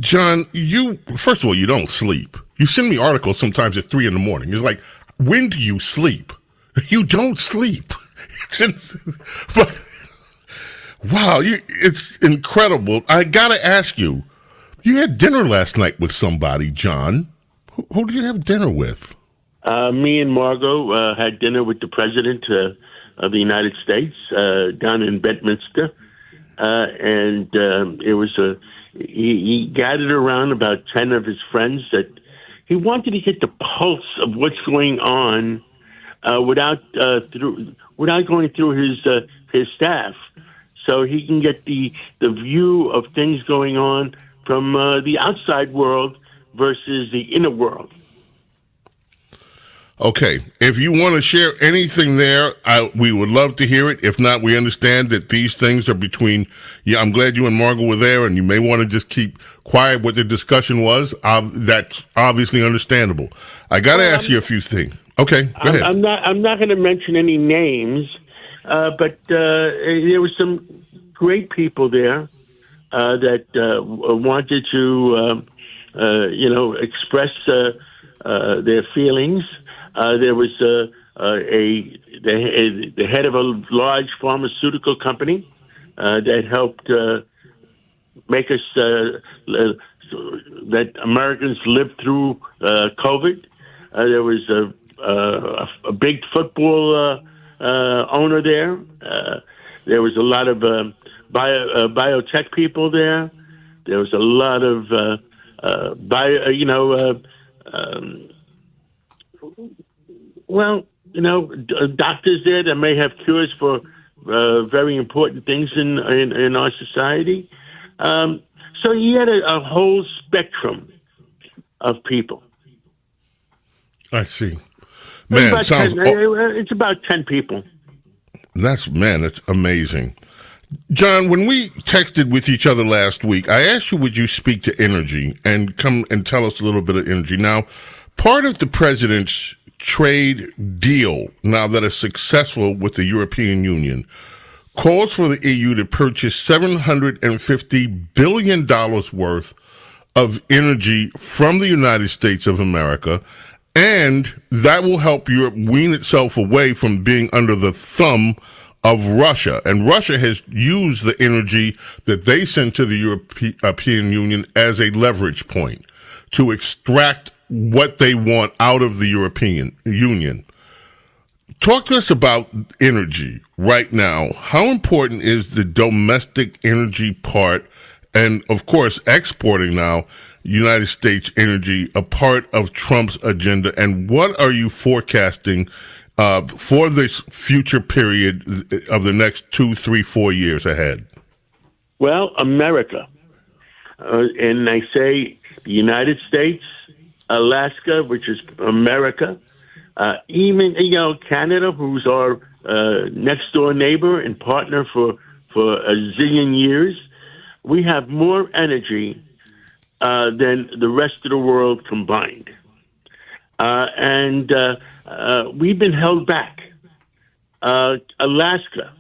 John, first of all, you don't sleep. You send me articles sometimes at 3 a.m. It's like, when do you sleep? You don't sleep. But wow, it's incredible. I gotta ask you, you had dinner last night with somebody, John. Who did you have dinner with? Me and Margot had dinner with the President of the United States down in Bedminster. And it was he gathered around about 10 of his friends that he wanted to get the pulse of what's going on without going through his staff, so he can get the view of things going on from the outside world versus the inner world. Okay, if you want to share anything there, we would love to hear it. If not, we understand that these things are between. Yeah, I'm glad you and Margot were there, and you may want to just keep quiet what the discussion was. That's obviously understandable. I got to ask you a few things. Okay, go ahead. I'm not going to mention any names, but there were some great people there that wanted to, express their feelings. There was the head of a large pharmaceutical company that helped make us that Americans lived through COVID. There was a big football owner there. There was a lot of biotech people there. There was a lot of doctors there that may have cures for very important things in our society. So he had a whole spectrum of people. I see. Man, it's about 10 people. That's amazing. John, when we texted with each other last week, I asked you, would you speak to energy and come and tell us a little bit of energy? Now, part of the president's trade deal, now that is successful with the European Union, calls for the EU to purchase $750 billion worth of energy from the United States of America, and that will help Europe wean itself away from being under the thumb of Russia. And Russia has used the energy that they send to the European Union as a leverage point to extract what they want out of the European Union. Talk to us about energy right now. How important is the domestic energy part, and of course exporting now United States energy, a part of Trump's agenda, and what are you forecasting for this future period of the next 2, 3, 4 years ahead? Well, America, and I say the United States, Alaska, which is America, even Canada, who's our next door neighbor and partner for a zillion years. We have more energy than the rest of the world combined, and we've been held back. Alaska.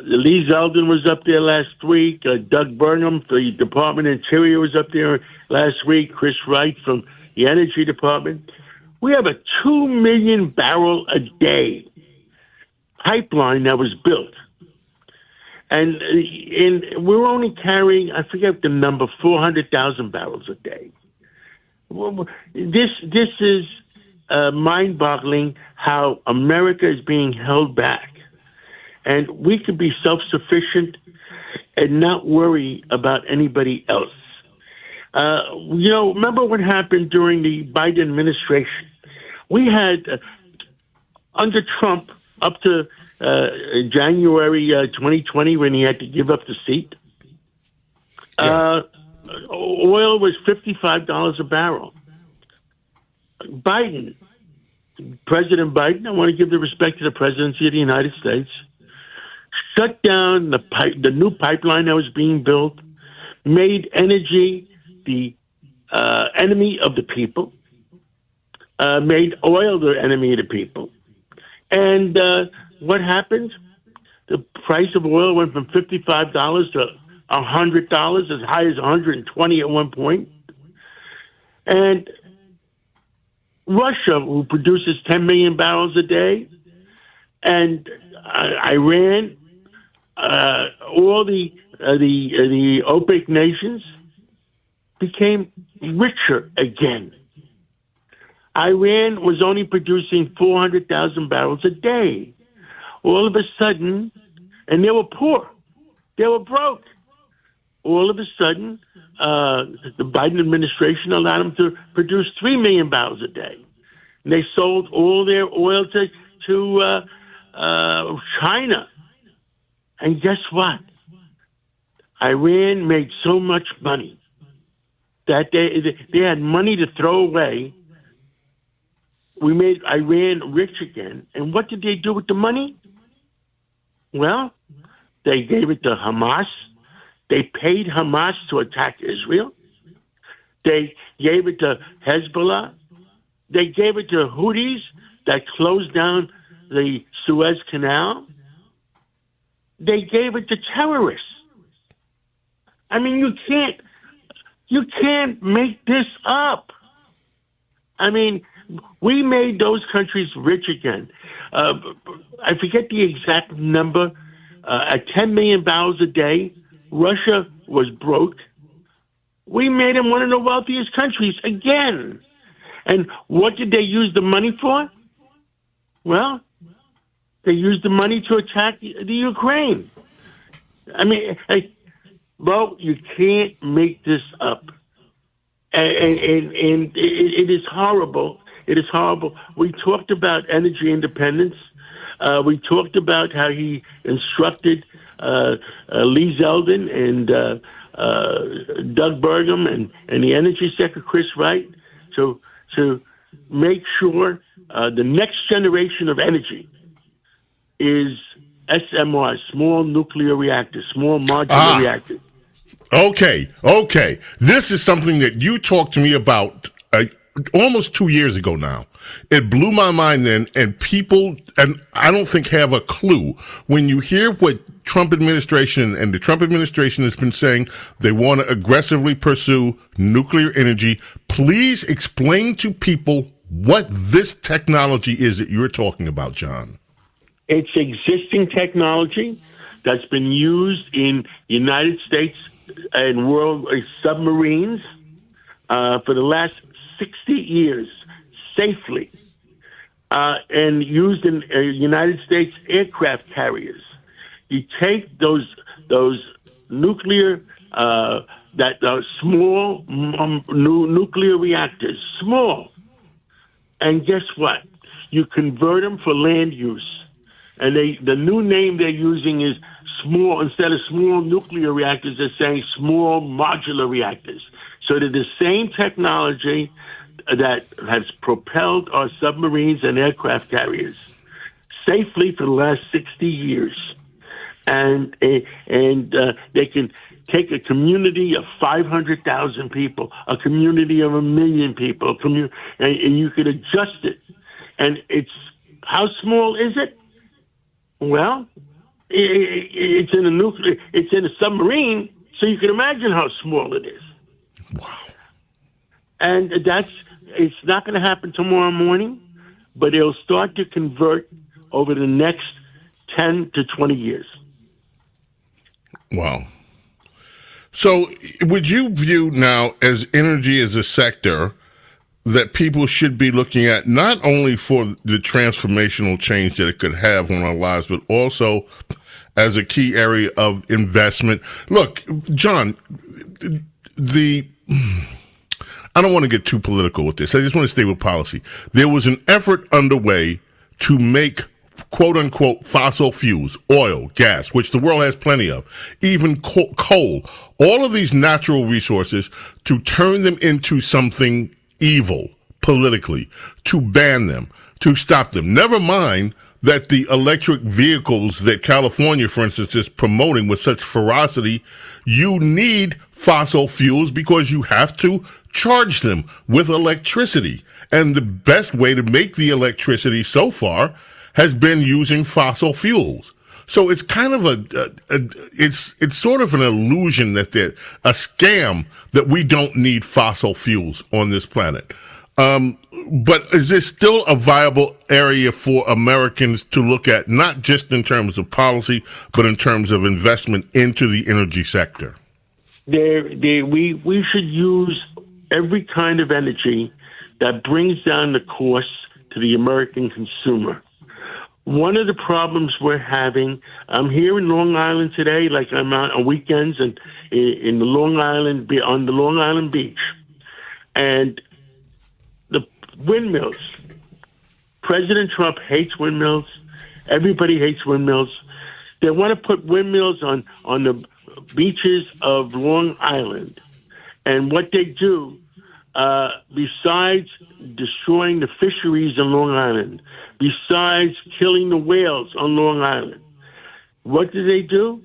Lee Zeldin was up there last week. Doug Burnham, the Department of Interior, was up there last week. Chris Wright from the Energy Department. We have a 2 million barrel a day pipeline that was built. And we're only carrying, I forget the number, 400,000 barrels a day. This is mind-boggling how America is being held back. And we could be self-sufficient and not worry about anybody else. Remember what happened during the Biden administration? We had, under Trump, up to January 2020, when he had to give up the seat, oil was $55 a barrel. President Biden, I want to give the respect to the presidency of the United States, shut down the new pipeline that was being built, made energy the enemy of the people, made oil the enemy of the people. And what happened? The price of oil went from $55 to $100, as high as 120 at one point. And Russia, who produces 10 million barrels a day, and Iran, all the OPEC nations became richer again. Iran was only producing 400,000 barrels a day. All of a sudden, and they were poor. They were broke. All of a sudden, the Biden administration allowed them to produce 3 million barrels a day. And they sold all their oil to China. And guess what? Iran made so much money that they had money to throw away. We made Iran rich again. And what did they do with the money? Well, they gave it to Hamas. They paid Hamas to attack Israel. They gave it to Hezbollah. They gave it to Houthis that closed down the Suez Canal. They gave it to terrorists. I mean, you can't make this up. I mean, we made those countries rich again. I forget the exact number. At 10 million barrels a day, Russia was broke. We made them one of the wealthiest countries again. And what did they use the money for? Well, they used the money to attack the Ukraine. I mean, bro, you can't make this up. And it is horrible. It is horrible. We talked about energy independence. We talked about how he instructed Lee Zeldin and Doug Burgum and the Energy Secretary Chris Wright to make sure the next generation of energy is SMR, small nuclear reactors, small modular reactors. Okay. This is something that you talked to me about almost 2 years ago now. It blew my mind then, and people, and I don't think have a clue. When you hear what Trump administration and the Trump administration has been saying, they want to aggressively pursue nuclear energy. Please explain to people what this technology is that you're talking about, John. It's existing technology that's been used in United States and world submarines for the last 60 years safely, and used in United States aircraft carriers. You take those nuclear small nuclear reactors, small, and guess what? You convert them for land use, and the new name they're using is small. Instead of small nuclear reactors, they're saying small modular reactors. So they're the same technology that has propelled our submarines and aircraft carriers safely for the last 60 years. And they can take a community of 500,000 people, a community of 1 million people, and you can adjust it. And how small is it? Well, it's in a submarine, so you can imagine how small it is. Wow. And it's not going to happen tomorrow morning, but it'll start to convert over the next 10 to 20 years. Wow. So would you view now as energy as a sector that people should be looking at not only for the transformational change that it could have on our lives, but also as a key area of investment? Look, John, I don't want to get too political with this. I just want to stay with policy. There was an effort underway to make quote unquote fossil fuels, oil, gas, which the world has plenty of, even coal, all of these natural resources, to turn them into something evil politically, to ban them, to stop them. Never mind that the electric vehicles that California, for instance, is promoting with such ferocity, you need fossil fuels because you have to charge them with electricity. And the best way to make the electricity so far has been using fossil fuels. So it's kind of it's sort of an illusion that a scam that we don't need fossil fuels on this planet. But is this still a viable area for Americans to look at, not just in terms of policy, but in terms of investment into the energy sector? We should use every kind of energy that brings down the costs to the American consumer. One of the problems we're having, I'm here in Long Island today, like I'm on weekends and in the Long Island, on the Long Island beach. And the windmills, President Trump hates windmills. Everybody hates windmills. They want to put windmills on the beaches of Long Island. And what they do, besides destroying the fisheries on Long Island, besides killing the whales on Long Island, what do?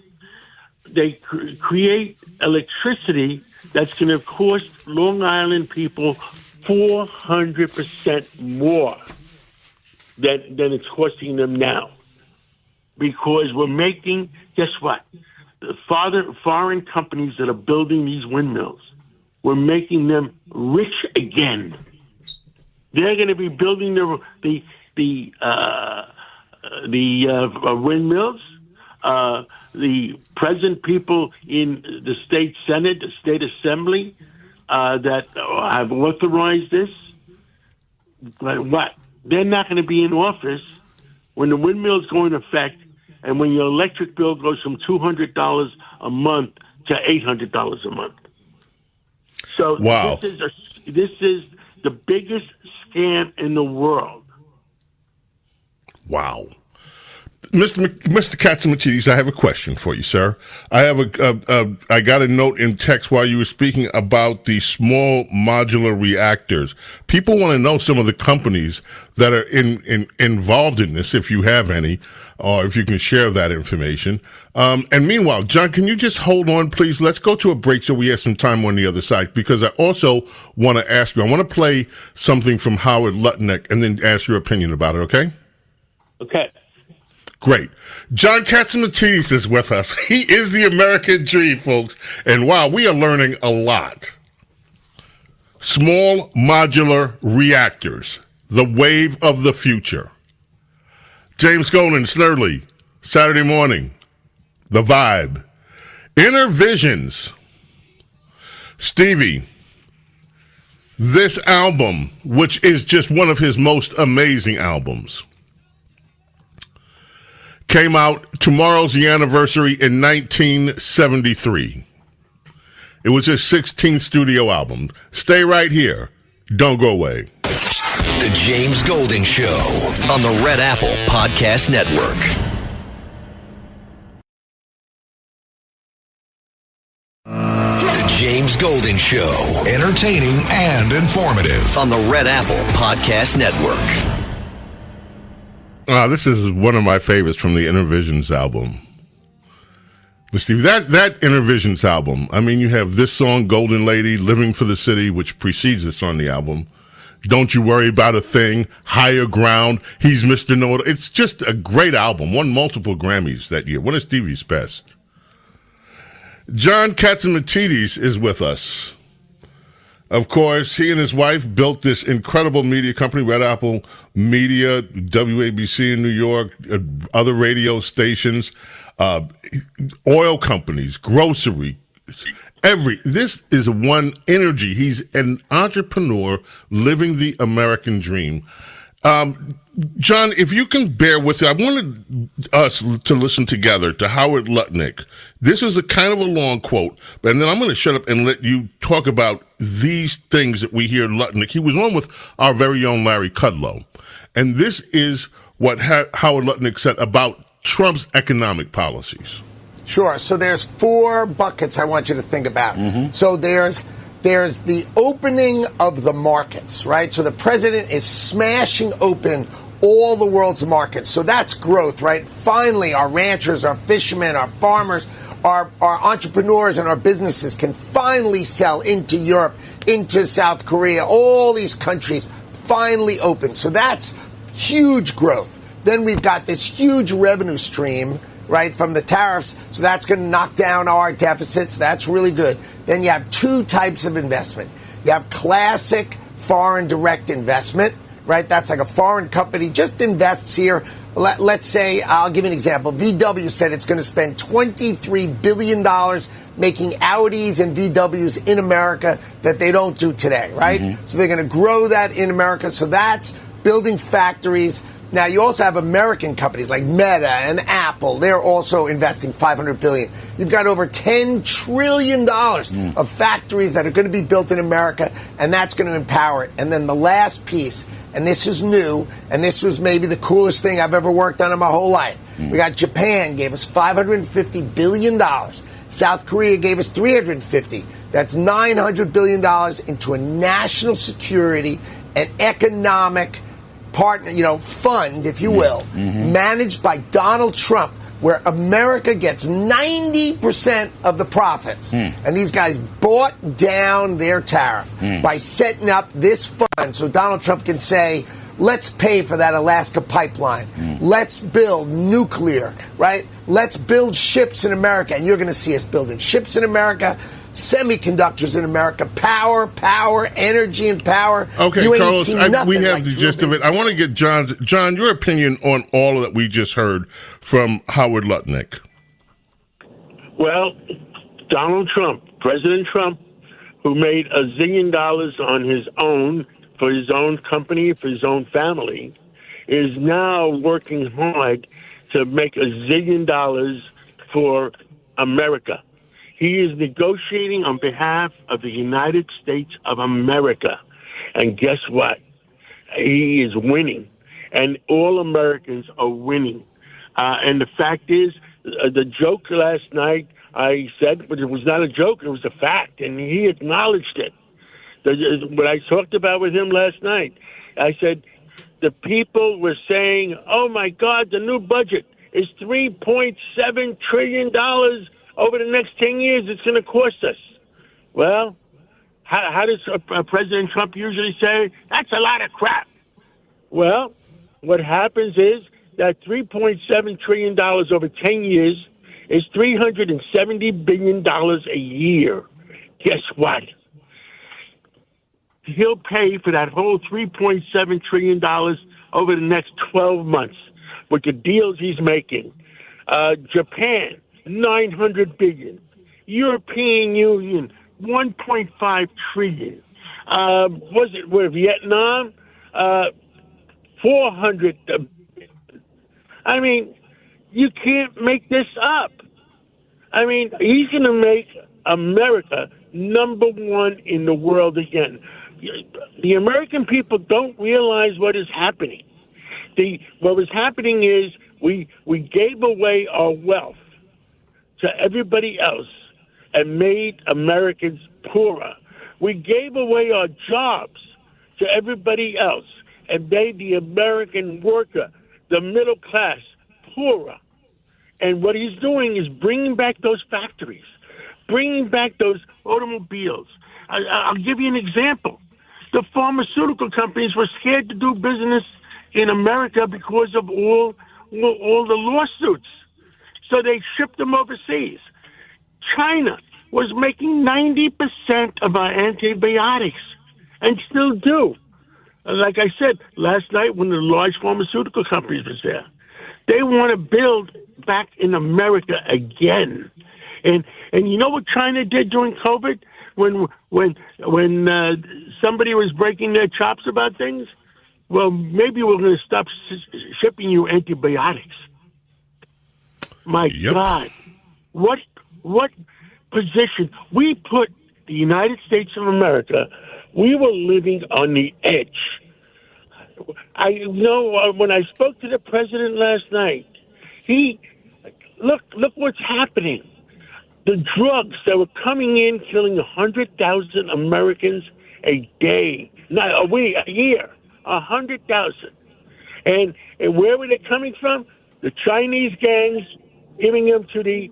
They create electricity that's going to cost Long Island people 400% more than it's costing them now. Because we're making, guess what? The foreign companies that are building these windmills, we're making them rich again. They're going to be building the windmills. The present people in the state Senate, the state assembly, that have authorized this. But what? They're not going to be in office when the windmills go into effect, and when your electric bill goes from $200 a month to $800 a month. So wow. This is the biggest scam in the world. Wow. Mr. Katzimatidis, I have a question for you, sir. I have I got a note in text while you were speaking about the small modular reactors. People want to know some of the companies that are involved in this, if you have any, or if you can share that information. And meanwhile, John, can you just hold on, please? Let's go to a break so we have some time on the other side, because I also want to ask you, I want to play something from Howard Lutnick and then ask your opinion about it, okay? Okay. Great. John Katzimatidis is with us. He is the American dream, folks. And wow, we are learning a lot. Small modular reactors, the wave of the future. James Golden, Snerdley, Saturday morning, The Vibe. Inner Visions. Stevie, this album, which is just one of his most amazing albums, came out, tomorrow's the anniversary, in 1973. It was his 16th studio album. Stay right here. Don't go away. The James Golden Show on the Red Apple Podcast Network. The James Golden Show. Entertaining and informative on the Red Apple Podcast Network. This is one of my favorites from the Inner Visions album. But Steve, that Inner Visions album, I mean, you have this song, Golden Lady, Living for the City, which precedes this on the album. Don't You Worry About a Thing, Higher Ground, He's Mr. Know-It. It's just a great album. Won multiple Grammys that year. One of Stevie's best. John Katzimatidis is with us. Of course, he and his wife built this incredible media company, Red Apple Media, WABC in New York, other radio stations, oil companies, grocery, this is one energy. He's an entrepreneur living the American dream. John, if you can bear with it, I wanted us to listen together to Howard Lutnick. This is a kind of a long quote, and then I'm going to shut up and let you talk about these things that we hear Lutnick. He was on with our very own Larry Kudlow, and this is what Howard Lutnick said about Trump's economic policies. Sure. So there's four buckets I want you to think about. Mm-hmm. So there's the opening of the markets, right? So the president is smashing open all the world's markets. So that's growth, right? Finally, our ranchers, our fishermen, our farmers, our entrepreneurs and our businesses can finally sell into Europe, into South Korea, all these countries finally open. So that's huge growth. Then we've got this huge revenue stream right, from the tariffs. So that's going to knock down our deficits. That's really good. Then you have two types of investment. You have classic foreign direct investment, right? That's like a foreign company just invests here. Let's say, I'll give you an example. VW said it's going to spend $23 billion making Audis and VWs in America that they don't do today, right? So they're going to grow that in America. So that's building factories. Now, you also have American companies like Meta and Apple. They're also investing $500 billion. You've got over $10 trillion of factories that are going to be built in America, and that's going to empower it. And then the last piece, and this is new, and this was maybe the coolest thing I've ever worked on in my whole life. We got Japan gave us $550 billion. South Korea gave us $350. That's $900 billion into a national security and economic partner, fund, if you will, managed by Donald Trump, where America gets 90% of the profits. And these guys bought down their tariff by setting up this fund so Donald Trump can say, let's pay for that Alaska pipeline. Let's build nuclear, right? Let's build ships in America. And you're going to see us building ships in America, semiconductors in America, power, energy and power. Okay, you ain't Carlos, seen we have like the gist of it. I want to get John, your opinion on all that we just heard from Howard Lutnick. Well, Donald Trump, President Trump, who made $1 zillion on his own, for his own company, for his own family, is now working hard to make $1 zillion for America. He is negotiating on behalf of the United States of America. And guess what? He is winning. And all Americans are winning. And the fact is, the joke last night, I said, but it was not a joke, it was a fact. And he acknowledged it. What I talked about with him last night, I said, the people were saying, oh, my God, the new budget is $3.7 trillion over the next 10 years. It's going to cost us. Well, how does President Trump usually say? That's a lot of crap. Well, what happens is that $3.7 trillion over 10 years is $370 billion a year. Guess what? He'll pay for that whole $3.7 trillion over the next 12 months with the deals he's making. Japan, $900 billion. European Union, $1.5 trillion. Vietnam? $400 billion. I mean, you can't make this up. I mean, he's going to make America number one in the world again. The American people don't realize what is happening. What was happening is we gave away our wealth to everybody else and made Americans poorer. We gave away our jobs to everybody else and made the American worker, the middle class, poorer. And what he's doing is bringing back those factories, bringing back those automobiles. I'll give you an example. The pharmaceutical companies were scared to do business in America because of all the lawsuits. So they shipped them overseas. China was making 90% of our antibiotics and still do. Like I said, last night when the large pharmaceutical companies was there, they want to build back in America again. And you know what China did during COVID when somebody was breaking their chops about things? Well, maybe we're going to stop shipping you antibiotics. My God, what position we put the United States of America? We were living on the edge. I know when I spoke to the president last night, look what's happening. The drugs that were coming in, killing 100,000 Americans a day, not a year, 100,000. And where were they coming from? The Chinese gangs giving them to the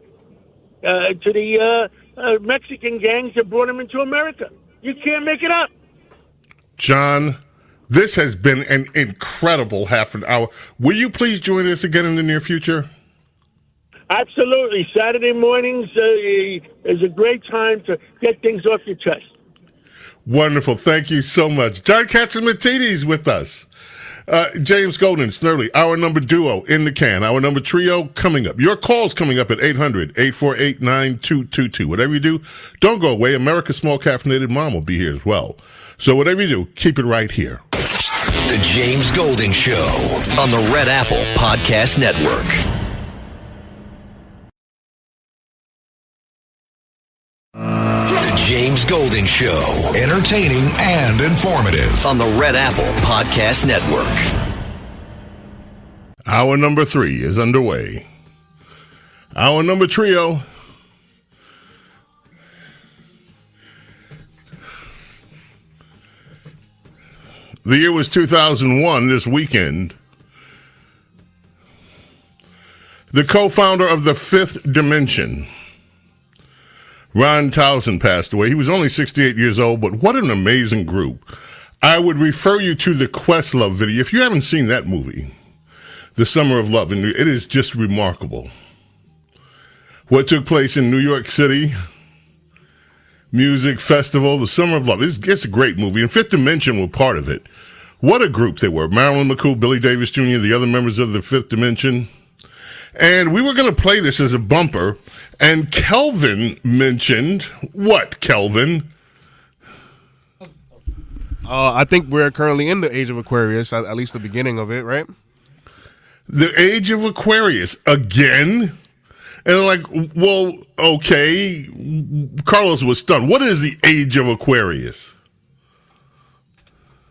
Mexican gangs that brought them into America. You can't make it up. John, this has been an incredible half an hour. Will you please join us again in the near future? Absolutely. Saturday mornings is a great time to get things off your chest. Wonderful. Thank you so much. John Katzimatidis with us. James Golden, Snerdley, our number duo in the can. Our number trio coming up. Your call's coming up at 800-848-9222. Whatever you do, don't go away. America's Small Caffeinated Mom will be here as well. So whatever you do, keep it right here. The James Golden Show on the Red Apple Podcast Network. The James Golden Show, entertaining and informative on the Red Apple Podcast Network. Hour number 3 is underway. Our number trio. The year was 2001 this weekend. The co-founder of the Fifth Dimension, Ron Towson, passed away. He was only 68 years old, but what an amazing group. I would refer you to the Questlove video. If you haven't seen that movie, The Summer of Love, and it is just remarkable. What took place in New York City, music festival, The Summer of Love. It's a great movie, and Fifth Dimension were part of it. What a group they were. Marilyn McCool, Billy Davis Jr., the other members of the Fifth Dimension. And we were going to play this as a bumper, and Kelvin mentioned, what, Kelvin? I think we're currently in the age of Aquarius, at least the beginning of it, right? The age of Aquarius, again? And I'm like, well, okay. Carlos was stunned. What is the age of Aquarius?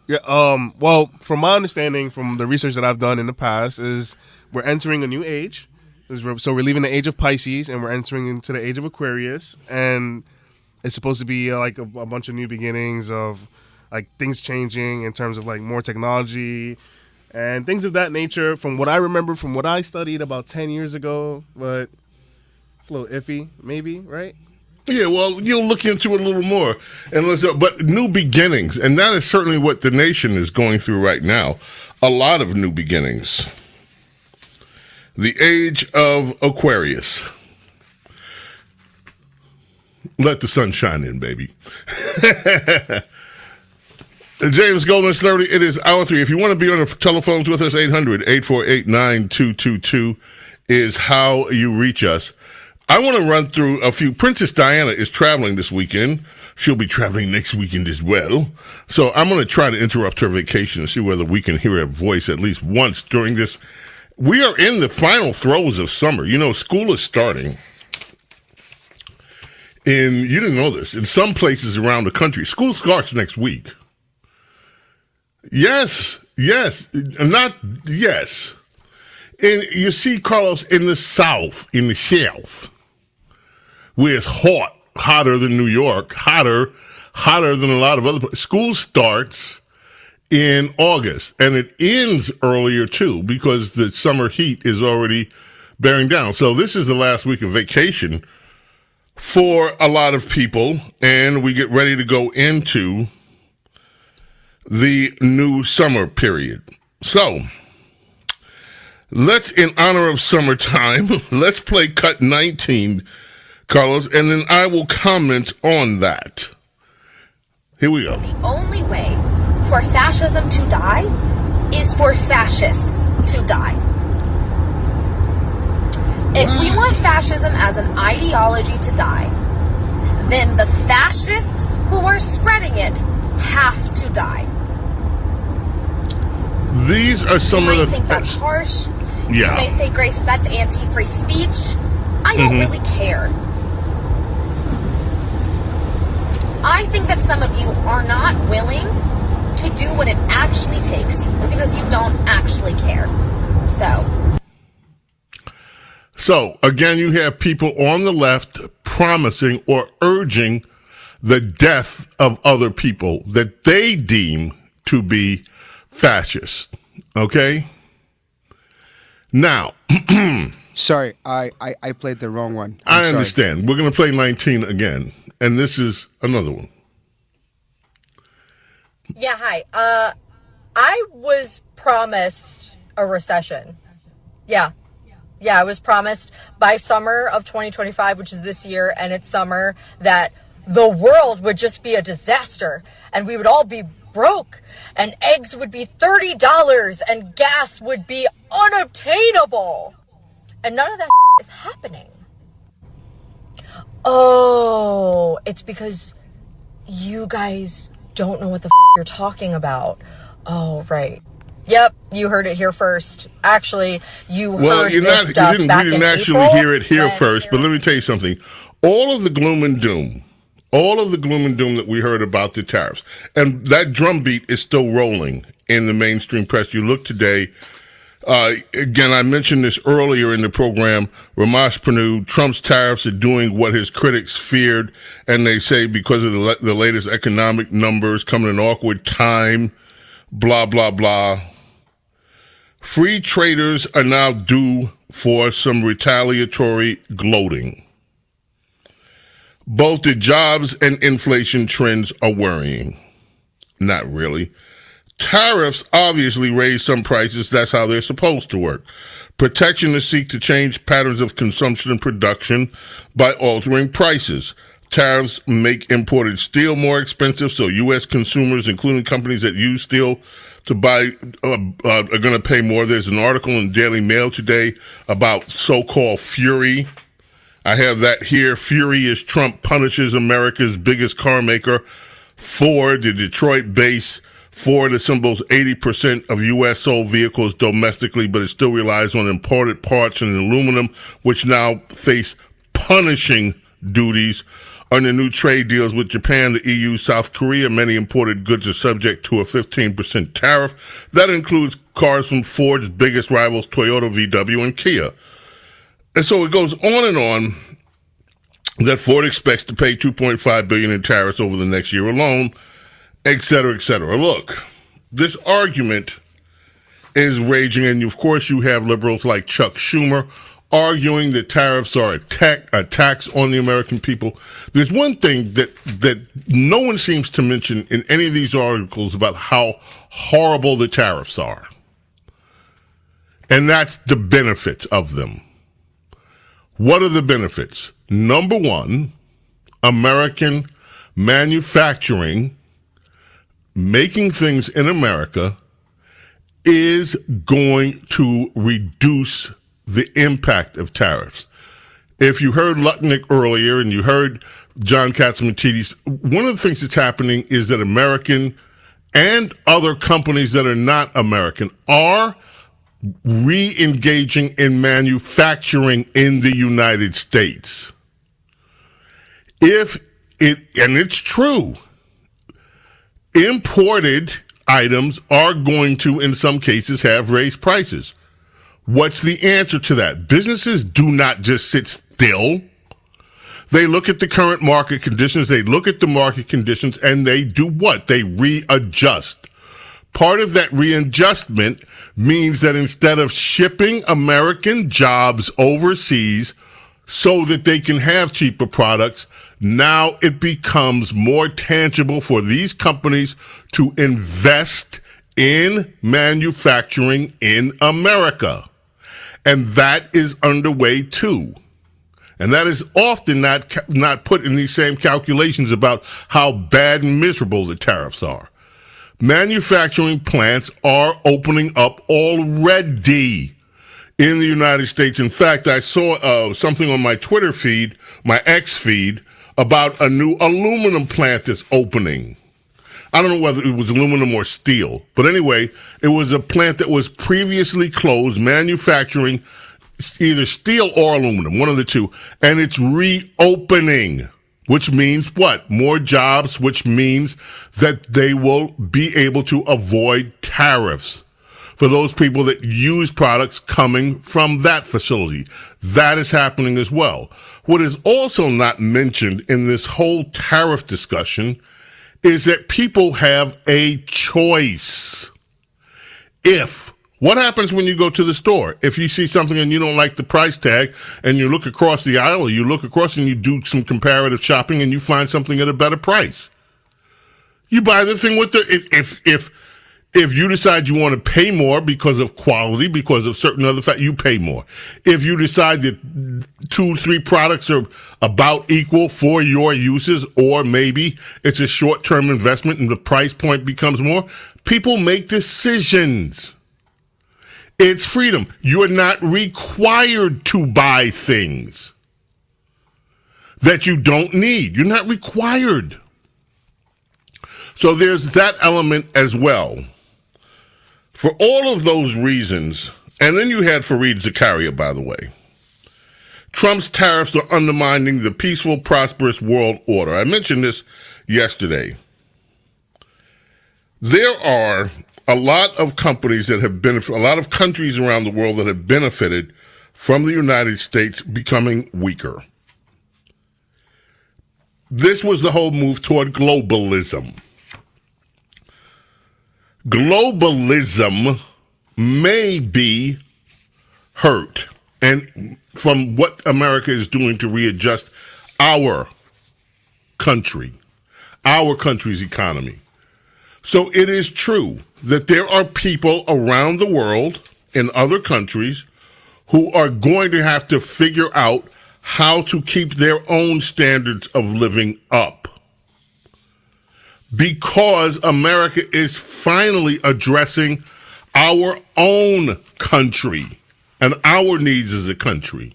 Yeah. Well, from my understanding, from the research that I've done in the past, is we're entering a new age. So we're leaving the age of Pisces and we're entering into the age of Aquarius, and it's supposed to be like a bunch of new beginnings of like things changing in terms of like more technology and things of that nature. From what I remember, from what I studied about 10 years ago, but it's a little iffy, maybe, right? Yeah, well, you'll look into it a little more, but new beginnings, and that is certainly what the nation is going through right now. A lot of new beginnings. The age of Aquarius. Let the sun shine in, baby. James Golden, Snerdley, it is hour 3. If you want to be on the telephones with us, 800-848-9222 is how you reach us. I want to run through a few. Princess Diana is traveling this weekend. She'll be traveling next weekend as well. So I'm going to try to interrupt her vacation and see whether we can hear her voice at least once during this. We are in the final throes of summer. You know, school is starting. And you didn't know this. In some places around the country, school starts next week. Yes. Not yes. And you see, Carlos, in the South, where it's hot, hotter than New York, hotter than a lot of other places. School starts in August, and it ends earlier, too, because the summer heat is already bearing down. So this is the last week of vacation for a lot of people, and we get ready to go into the new summer period. So let's, in honor of summertime, let's play cut 19, Carlos, and then I will comment on that. Here we go. The only way for fascism to die is for fascists to die. If we want fascism as an ideology to die, then the fascists who are spreading it have to die. These are some of the... You may think that's harsh. Yeah. You may say, Grace, that's anti-free speech. I don't really care. I think that some of you are not willing to do what it actually takes because you don't actually care. So, again, you have people on the left promising or urging the death of other people that they deem to be fascist. Okay? Now... Sorry, I played the wrong one. I understand. We're going to play 19 again, and this is another one. Yeah, hi. I was promised a recession. Yeah. Yeah, I was promised by summer of 2025, which is this year, and it's summer, that the world would just be a disaster and we would all be broke and eggs would be $30 and gas would be unobtainable. And none of that is happening. Oh, it's because you guys don't know what the you're talking about. Oh, right. Yep, you heard it here first. Actually, you heard this stuff back in April. We didn't actually hear it here first, but let me tell you something. All of the gloom and doom that we heard about the tariffs, and that drumbeat is still rolling in the mainstream press. You look today, again, I mentioned this earlier in the program, Ramesh Panu, Trump's tariffs are doing what his critics feared, and they say because of the latest economic numbers coming in an awkward time, blah, blah, blah. Free traders are now due for some retaliatory gloating. Both the jobs and inflation trends are worrying. Not really. Tariffs obviously raise some prices. That's how they're supposed to work. Protectionists seek to change patterns of consumption and production by altering prices. Tariffs make imported steel more expensive, so U.S. consumers, including companies that use steel to buy, are going to pay more. There's an article in Daily Mail today about so-called fury. I have that here. Fury as Trump punishes America's biggest car maker, Ford, the Detroit-based Ford assembles 80% of U.S. sold vehicles domestically, but it still relies on imported parts and aluminum, which now face punishing duties. Under new trade deals with Japan, the EU, South Korea, many imported goods are subject to a 15% tariff. That includes cars from Ford's biggest rivals, Toyota, VW, and Kia. And so it goes on and on that Ford expects to pay $2.5 billion in tariffs over the next year alone, et cetera, et cetera. Look, this argument is raging, and of course you have liberals like Chuck Schumer arguing that tariffs are a tax on the American people. There's one thing that no one seems to mention in any of these articles about how horrible the tariffs are, and that's the benefits of them. What are the benefits? Number one, American manufacturing, making things in America, is going to reduce the impact of tariffs. If you heard Lutnick earlier and you heard John Catsimatidis, one of the things that's happening is that American and other companies that are not American are re-engaging in manufacturing in the United States. And it's true, imported items are going to, in some cases, have raised prices. What's the answer to that? Businesses do not just sit still. They look at the current market conditions, they look at the market conditions, and they do what? They readjust. Part of that readjustment means that instead of shipping American jobs overseas so that they can have cheaper products, now it becomes more tangible for these companies to invest in manufacturing in America. And that is underway too. And that is often not put in these same calculations about how bad and miserable the tariffs are. Manufacturing plants are opening up already in the United States. In fact, I saw something on my Twitter feed, my X feed, about a new aluminum plant that's opening. I don't know whether it was aluminum or steel, but anyway, it was a plant that was previously closed, manufacturing either steel or aluminum, one of the two, and it's reopening, which means what? More jobs, which means that they will be able to avoid tariffs for those people that use products coming from that facility. That is happening as well. What is also not mentioned in this whole tariff discussion is that people have a choice. What happens when you go to the store? If you see something and you don't like the price tag and you look across the aisle, or you look across and you do some comparative shopping and you find something at a better price, you buy the thing with If you decide you want to pay more because of quality, because of certain other factors, you pay more. If you decide that 2-3 products are about equal for your uses, or maybe it's a short-term investment and the price point becomes more, people make decisions. It's freedom. You're not required to buy things that you don't need. You're not required. So there's that element as well. For all of those reasons, and then you had Fareed Zakaria, by the way, Trump's tariffs are undermining the peaceful, prosperous world order. I mentioned this yesterday. There are a lot of companies that have benefited, a lot of countries around the world that have benefited from the United States becoming weaker. This was the whole move toward globalism. Globalism may be hurt, and from what America is doing to readjust our country's economy. So it is true that there are people around the world in other countries who are going to have to figure out how to keep their own standards of living up. Because America is finally addressing our own country and our needs as a country,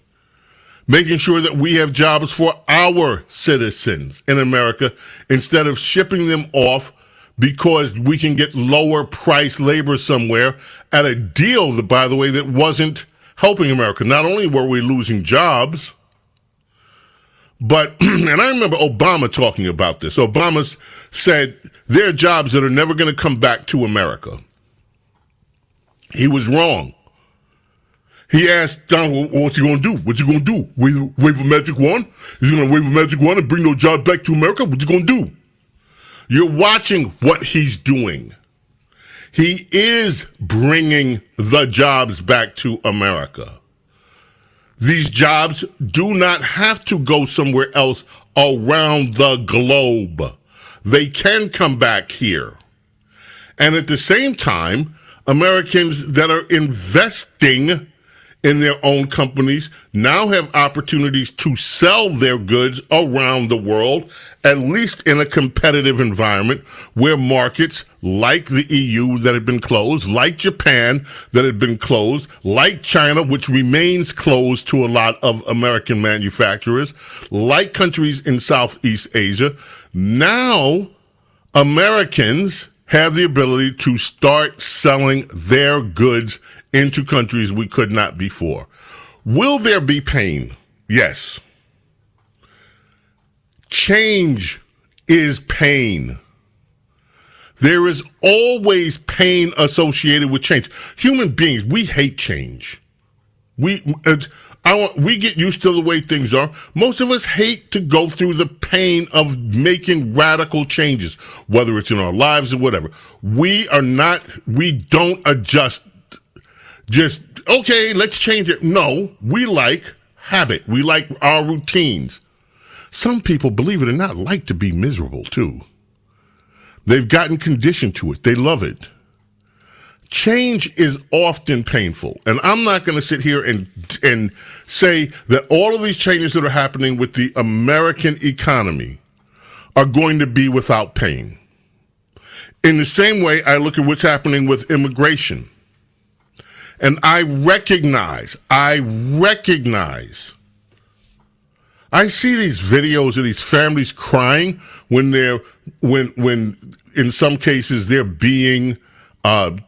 making sure that we have jobs for our citizens in America instead of shipping them off because we can get lower price labor somewhere at a deal that, by the way, that wasn't helping America. Not only were we losing jobs, but, and I remember Obama talking about this. Obama said there are jobs that are never going to come back to America. He was wrong. He asked Donald, well, what's he going to do? What's he going to do? Wave a magic wand? Is he going to wave a magic wand and bring those jobs back to America? What's he going to do? You're watching what he's doing. He is bringing the jobs back to America. These jobs do not have to go somewhere else around the globe. They can come back here. And at the same time, Americans that are investing in their own companies now have opportunities to sell their goods around the world, at least in a competitive environment where markets like the EU that had been closed, like Japan that had been closed, like China, which remains closed to a lot of American manufacturers, like countries in Southeast Asia. Now, Americans have the ability to start selling their goods into countries we could not before. Will there be pain? Yes. Change is pain. There is always pain associated with change. Human beings, we hate change. We get used to the way things are. Most of us hate to go through the pain of making radical changes, whether it's in our lives or whatever. We don't adjust. Just, okay, let's change it. No, we like habit. We like our routines. Some people, believe it or not, like to be miserable too. They've gotten conditioned to it. They love it. Change is often painful. And I'm not going to sit here and say that all of these changes that are happening with the American economy are going to be without pain. In the same way, I look at what's happening with immigration. And I recognize, I see these videos of these families crying when in some cases they're being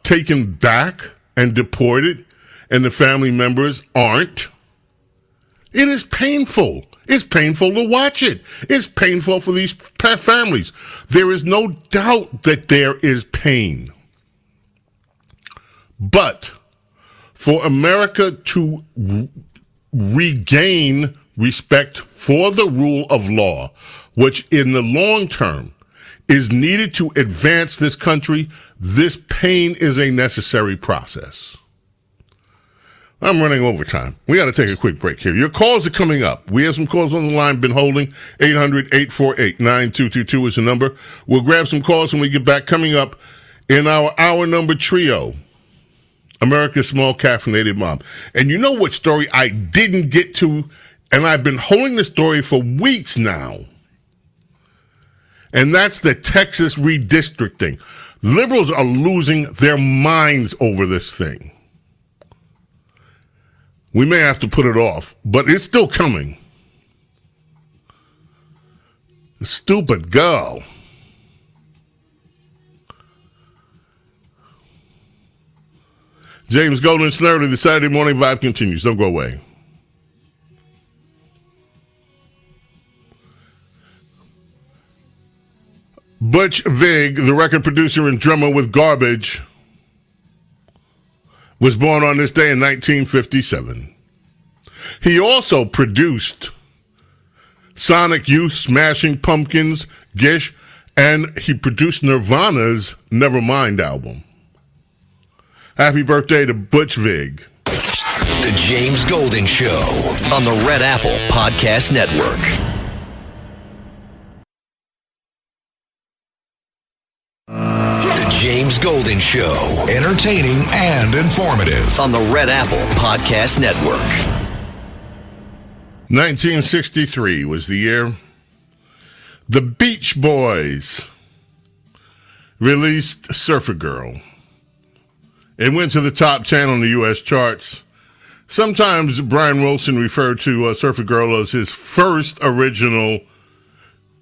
taken back and deported and the family members aren't. It is painful. It's painful to watch it. It's painful for these families. There is no doubt that there is pain. But for America to regain respect for the rule of law, which in the long term is needed to advance this country, this pain is a necessary process. I'm running overtime. We got to take a quick break here. Your calls are coming up. We have some calls on the line, been holding. 800-848-9222 is the number. We'll grab some calls when we get back. Coming up in our hour number trio, America's Small Caffeinated Mom. And you know what story I didn't get to, and I've been holding the story for weeks now, and that's the Texas redistricting. Liberals are losing their minds over this thing. We may have to put it off, but it's still coming. Stupid girl. James Golden, Snerdley, the Saturday Morning Vibe continues. Don't go away. Butch Vig, the record producer and drummer with Garbage, was born on this day in 1957. He also produced Sonic Youth, Smashing Pumpkins, Gish, and he produced Nirvana's Nevermind album. Happy birthday to Butch Vig. The James Golden Show on the Red Apple Podcast Network. The James Golden Show, entertaining and informative on the Red Apple Podcast Network. 1963 was the year the Beach Boys released Surfer Girl. It went to the top 10 on the U.S. charts. Sometimes Brian Wilson referred to Surfer Girl as his first original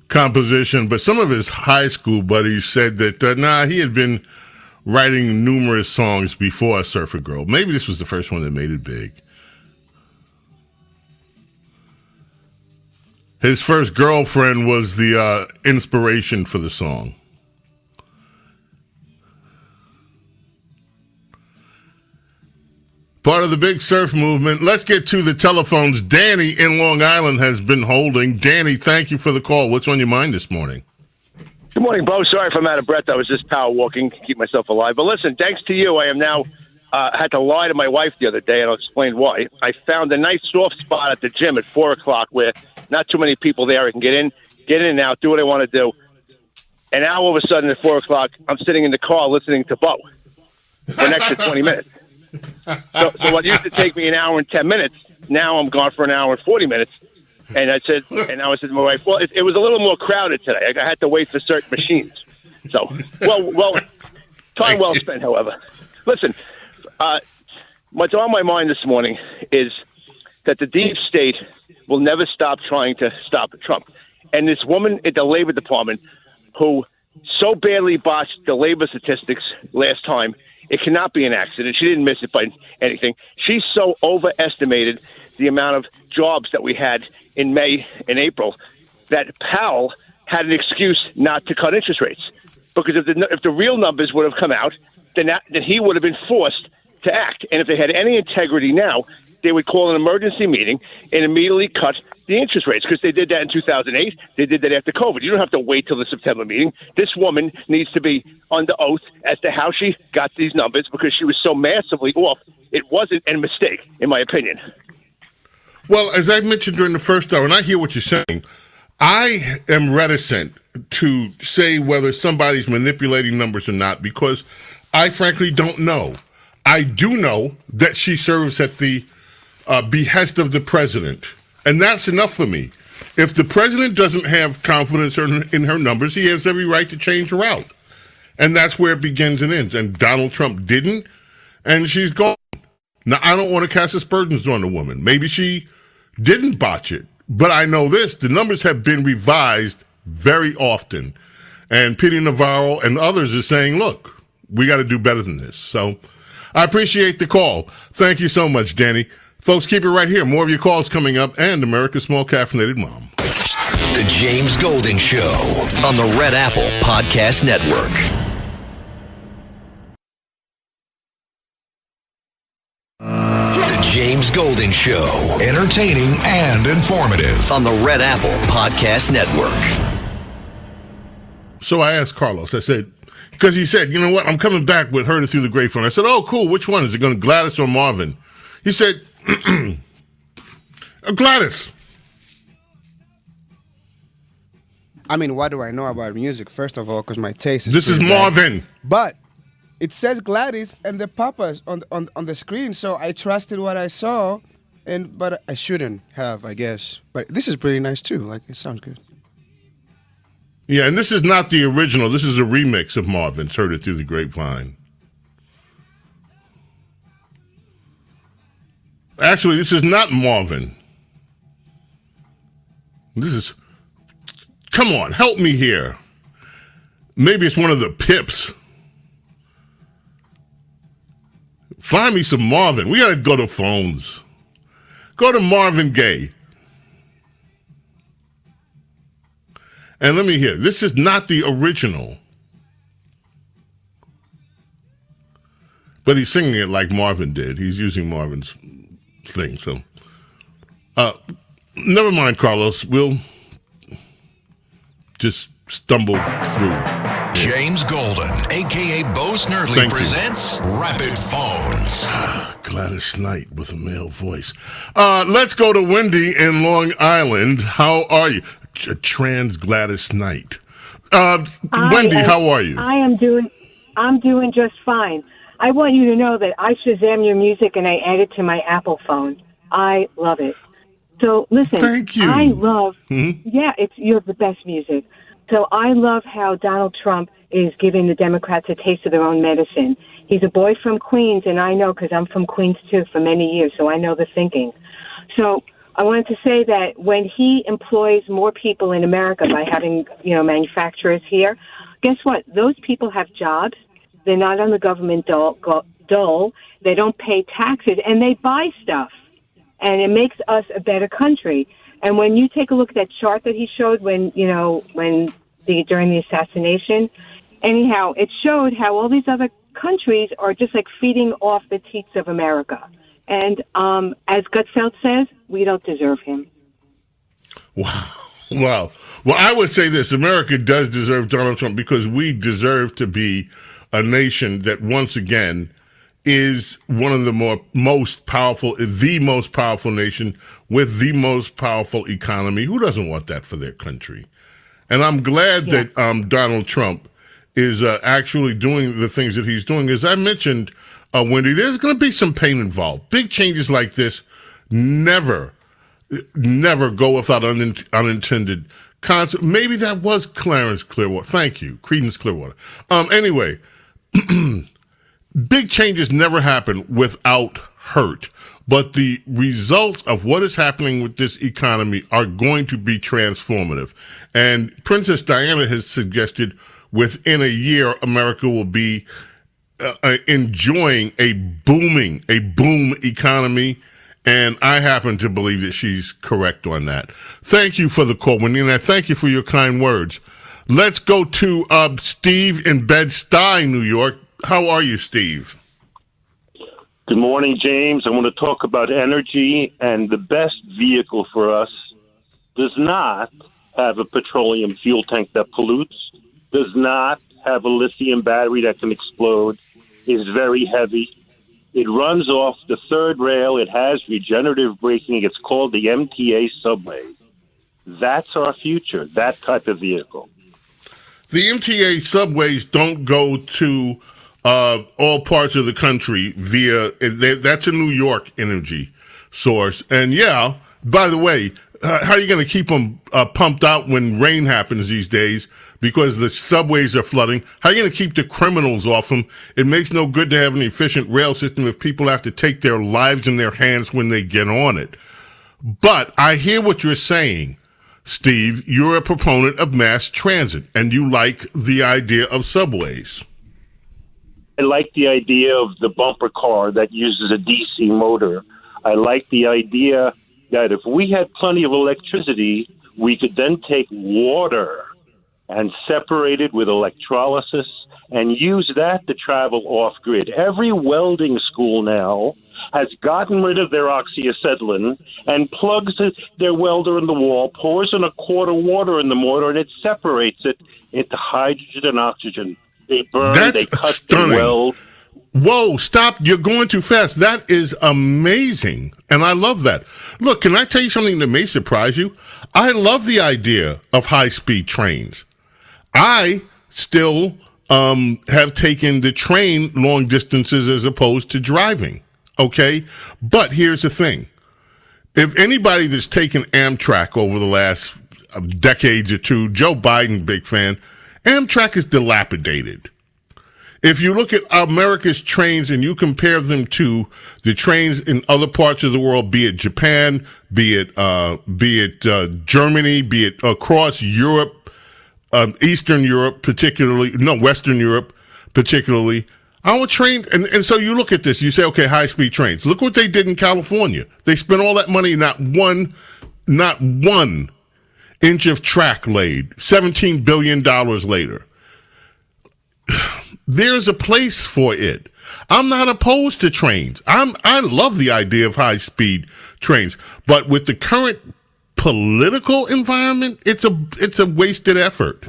composition, but some of his high school buddies said that, he had been writing numerous songs before Surfer Girl. Maybe this was the first one that made it big. His first girlfriend was the inspiration for the song. Part of the big surf movement. Let's get to the telephones. Danny in Long Island has been holding. Danny, thank you for the call. What's on your mind this morning? Good morning, Bo. Sorry if I'm out of breath. I was just power walking to keep myself alive. But listen, thanks to you, I am now had to lie to my wife the other day, and I'll explain why. I found a nice soft spot at the gym at 4 o'clock where not too many people there. I can get in and out, do what I want to do. And now all of a sudden at 4 o'clock, I'm sitting in the car listening to Bo for an extra 20 minutes. So what used to take me an hour and 10 minutes, now I'm gone for an hour and 40 minutes. And I said to my wife, well, it was a little more crowded today. I had to wait for certain machines. So, time well spent, however. Listen, what's on my mind this morning is that the deep state will never stop trying to stop Trump. And this woman at the Labor Department who so badly botched the labor statistics last time, it cannot be an accident. She didn't miss it by anything. She so overestimated the amount of jobs that we had in May and April that Powell had an excuse not to cut interest rates. Because if the real numbers would have come out, then he would have been forced to act. And if they had any integrity now, they would call an emergency meeting and immediately cut the interest rates, because they did that in 2008. They did that after COVID. You don't have to wait till the September meeting. This woman needs to be under oath as to how she got these numbers, because she was so massively off. It wasn't a mistake, in my opinion. Well, as I mentioned during the first hour, and I hear what you're saying, I am reticent to say whether somebody's manipulating numbers or not, because I frankly don't know. I do know that she serves at the behest of the president, and that's enough for me. If the president doesn't have confidence in her numbers, he has every right to change her out. And that's where it begins and ends. And Donald Trump didn't, and she's gone. Now, I don't want to cast aspersions on the woman. Maybe she didn't botch it. But I know this, the numbers have been revised very often. And Peter Navarro and others are saying, look, we got to do better than this. So I appreciate the call. Thank you so much, Danny. Folks, keep it right here. More of your calls coming up, and America's Small Caffeinated Mom. The James Golden Show on the Red Apple Podcast Network. The James Golden Show, entertaining and informative on the Red Apple Podcast Network. So I asked Carlos, I said, because he said, you know what, I'm coming back with Heard It Through the Grapevine. I said, oh, cool, which one? Is it going to Gladys or Marvin? He said, Gladys. I mean, what do I know about music? First of all, because my taste is This is pretty Marvin. bad. it says Gladys and the Papas on the screen. So I trusted what I saw, but I shouldn't have, I guess. But this is pretty nice too. Like, it sounds good. Yeah, and this is not the original. This is a remix of Marvin's. Heard it through the grapevine. Actually, this is not Marvin. This is... Come on, help me here. Maybe it's one of the Pips. Find me some Marvin. We got to go to phones. Go to Marvin Gaye. And let me hear. This is not the original. But he's singing it like Marvin did. He's using Marvin's thing. So, never mind, Carlos. We'll just stumble through. James Golden, a.k.a. Bo Snerdley, presents Rapid Phones. Gladys Knight with a male voice. Let's go to Wendy in Long Island. How are you? Trans Gladys Knight. Wendy, how are you? I'm doing just fine. I want you to know that I Shazam your music and I add it to my Apple phone. I love it. So listen, thank you. I love, you have the best music. So I love how Donald Trump is giving the Democrats a taste of their own medicine. He's a boy from Queens, and I know because I'm from Queens too for many years, so I know the thinking. So I wanted to say that when he employs more people in America by having, manufacturers here, guess what? Those people have jobs. They're not on the government dole. They don't pay taxes, and they buy stuff. And it makes us a better country. And when you take a look at that chart that he showed during the assassination, anyhow, it showed how all these other countries are just like feeding off the teats of America. And as Gutfeld says, we don't deserve him. Wow. Well, I would say this. America does deserve Donald Trump because we deserve to be a nation that once again is one of the most powerful nation with the most powerful economy. Who doesn't want that for their country? And I'm glad that Donald Trump is actually doing the things that he's doing. As I mentioned, Wendy, there's going to be some pain involved. Big changes like this never go without unintended consequences. Maybe that was Clarence Clearwater. Thank you, Creedence Clearwater. Anyway, big changes never happen without hurt. But the results of what is happening with this economy are going to be transformative. And Princess Diana has suggested within a year, America will be enjoying a boom economy. And I happen to believe that she's correct on that. Thank you for the call, Wendy, and I thank you for your kind words. Let's go to Steve in Bed-Stuy, New York. How are you, Steve? Good morning, James. I want to talk about energy, and the best vehicle for us does not have a petroleum fuel tank that pollutes, does not have a lithium battery that can explode, is very heavy. It runs off the third rail. It has regenerative braking. It's called the MTA subway. That's our future, that type of vehicle. The MTA subways don't go to all parts of the country that's a New York energy source. And by the way, how are you going to keep them pumped out when rain happens these days because the subways are flooding? How are you going to keep the criminals off them? It makes no good to have an efficient rail system if people have to take their lives in their hands when they get on it. But I hear what you're saying, Steve. You're a proponent of mass transit, and you like the idea of subways. I like the idea of the bumper car that uses a DC motor. I like the idea that if we had plenty of electricity, we could then take water and separate it with electrolysis and use that to travel off-grid. Every welding school now has gotten rid of their oxyacetylene and plugs their welder in the wall, pours in a quart of water in the mortar, and it separates it into hydrogen and oxygen. They burn, they cut, stunning. They weld. Whoa, stop. You're going too fast. That is amazing. And I love that. Look, can I tell you something that may surprise you? I love the idea of high-speed trains. I still have taken the train long distances as opposed to driving. Okay? But here's the thing. If anybody that's taken Amtrak over the last decades or two, Joe Biden, big fan, Amtrak is dilapidated. If you look at America's trains and you compare them to the trains in other parts of the world, be it Japan, be it Germany, be it across Europe, Eastern Europe, Western Europe, particularly, our train, and so you look at this, you say, okay, high-speed trains. Look what they did in California. They spent all that money, not one inch of track laid, $17 billion later. There's a place for it. I'm not opposed to trains. I love the idea of high-speed trains, but with the current political environment, it's a wasted effort.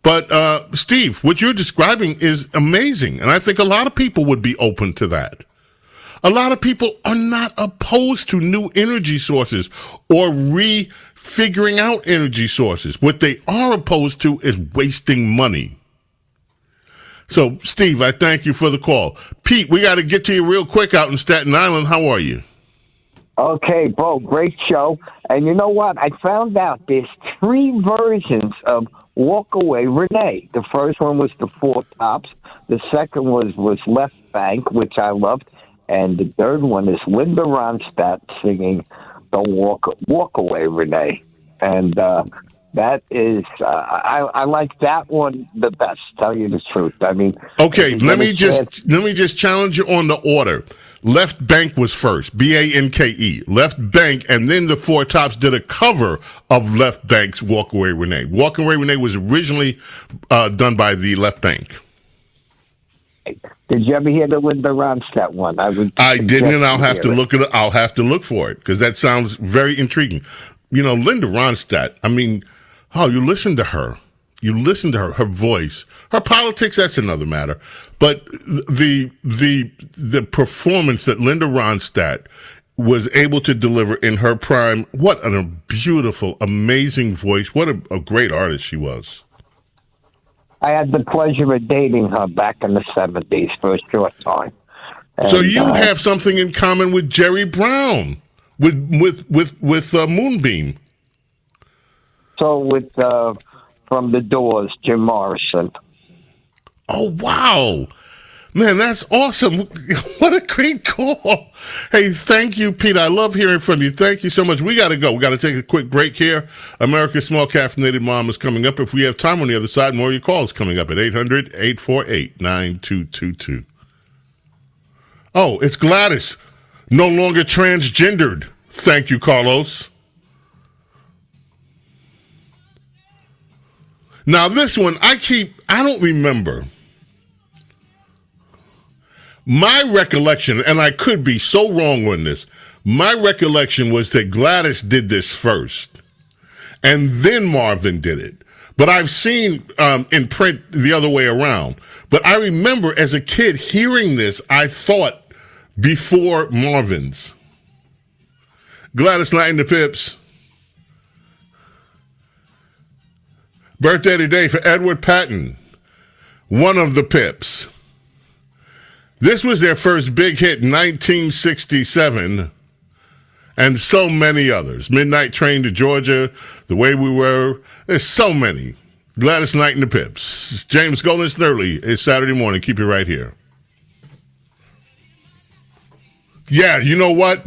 But Steve, what you're describing is amazing, and I think a lot of people would be open to that. A lot of people are not opposed to new energy sources or refiguring out energy sources. What they are opposed to is wasting money. So, Steve, I thank you for the call. Pete, we got to get to you real quick out in Staten Island. How are you? Okay, Bo, great show. And you know what? I found out there's 3 versions of Walk Away Renee. The first one was the Four Tops. The second was Left Bank, which I loved. And the third one is Linda Ronstadt singing the Walk Away Renee. And that is, I like that one the best, tell you the truth. I mean, okay, let me just challenge you on the order. Left Bank was first, Banke. Left Bank, and then the Four Tops did a cover of Left Bank's Walk Away Renee. Walk Away Renee was originally done by the Left Bank. Did you ever hear the Linda Ronstadt one? I didn't, and I'll have to look at it. I'll have to look for it because that sounds very intriguing. You know, Linda Ronstadt. I mean, you listen to her. You listen to her voice, her politics. That's another matter. But the performance that Linda Ronstadt was able to deliver in her prime. What a beautiful, amazing voice. What a great artist she was. I had the pleasure of dating her back in the 70s for a short time. And, so you have something in common with Jerry Brown, with Moonbeam. So with from the Doors, Jim Morrison. Oh wow, man, that's awesome! What a great call. Hey, thank you, Pete. I love hearing from you. Thank you so much. We got to go. We got to take a quick break here. America's Small Caffeinated Mom is coming up. If we have time on the other side, more of your calls coming up at 800-848-9222. Oh, it's Gladys. No longer transgendered. Thank you, Carlos. Now, this one, I don't remember. My recollection, and I could be so wrong on this, my recollection was that Gladys did this first, and then Marvin did it. But I've seen in print the other way around. But I remember as a kid hearing this, I thought before Marvin's. Gladys Knight and the Pips. Birthday today for Edward Patton, one of the Pips. This was their first big hit in 1967, and so many others. Midnight Train to Georgia, The Way We Were, there's so many. Gladys Knight and the Pips. James Golden, Snerdley. It's Saturday morning. Keep it right here. Yeah, you know what?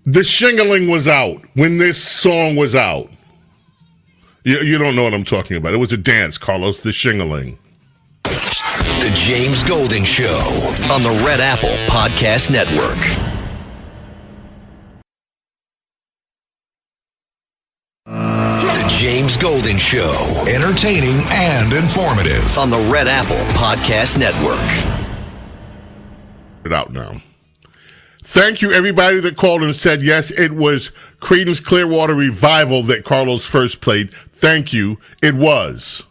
The shingling was out when this song was out. You don't know what I'm talking about. It was a dance, Carlos, the shingling. The James Golden Show on the Red Apple Podcast Network. The James Golden Show, entertaining and informative on the Red Apple Podcast Network. It out now. Thank you, everybody that called and said yes. It was Creedence Clearwater Revival that Carlos first played. Thank you. It was.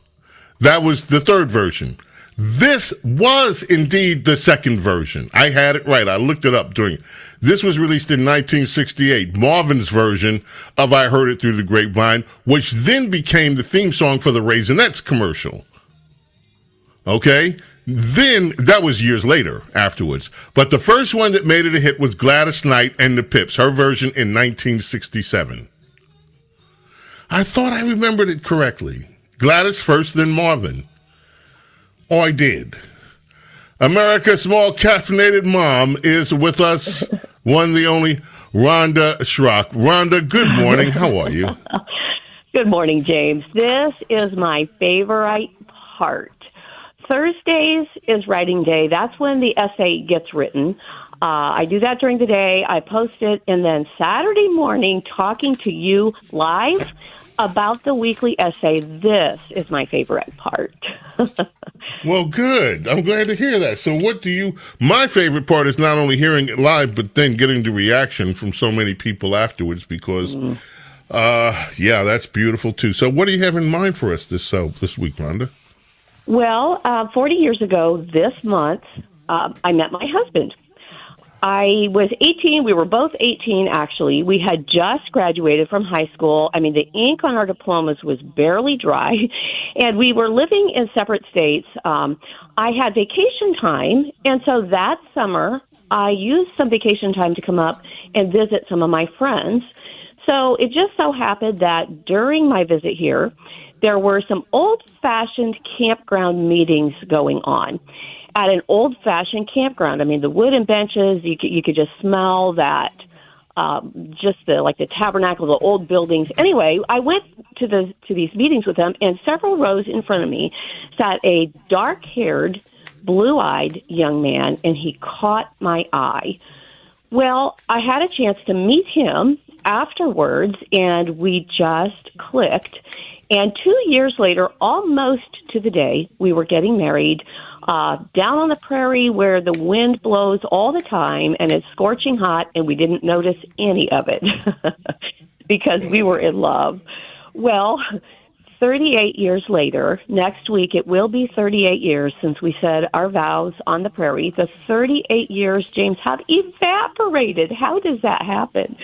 That was the third version. This was indeed the second version. I had it right. I looked it up during. This was released in 1968, Marvin's version of I Heard It Through the Grapevine, which then became the theme song for the Raisinets commercial. Okay? Then, that was years later, afterwards. But the first one that made it a hit was Gladys Knight and the Pips, her version in 1967. I thought I remembered it correctly. Gladys first, then Marvin. Oh, I did. America's small caffeinated mom is with us, one the only Rhonda Schrock. Rhonda, good morning. How are you? Good morning, James. This is my favorite part. Thursdays is writing day. That's when the essay gets written. I do that during the day. I post it, and then Saturday morning, talking to you live about the weekly essay. This is my favorite part. Well, good. I'm glad to hear that. So my favorite part is not only hearing it live, but then getting the reaction from so many people afterwards because, that's beautiful too. So what do you have in mind for us this week, Rhonda? Well, 40 years ago this month, I met my husband. I was 18. We were both 18, actually. We had just graduated from high school. I mean, the ink on our diplomas was barely dry, and we were living in separate states. I had vacation time, and so that summer, I used some vacation time to come up and visit some of my friends. So it just so happened that during my visit here, there were some old-fashioned campground meetings going on at an old-fashioned campground. I mean, the wooden benches, you could just smell that, just the tabernacle, the old buildings. Anyway, I went to these meetings with them, and several rows in front of me sat a dark-haired, blue-eyed young man, and he caught my eye. Well, I had a chance to meet him afterwards, and we just clicked. And 2 years later, almost to the day, we were getting married down on the prairie where the wind blows all the time and it's scorching hot, and we didn't notice any of it because we were in love. Well, 38 years later, next week it will be 38 years since we said our vows on the prairie. The 38 years, James, have evaporated. How does that happen?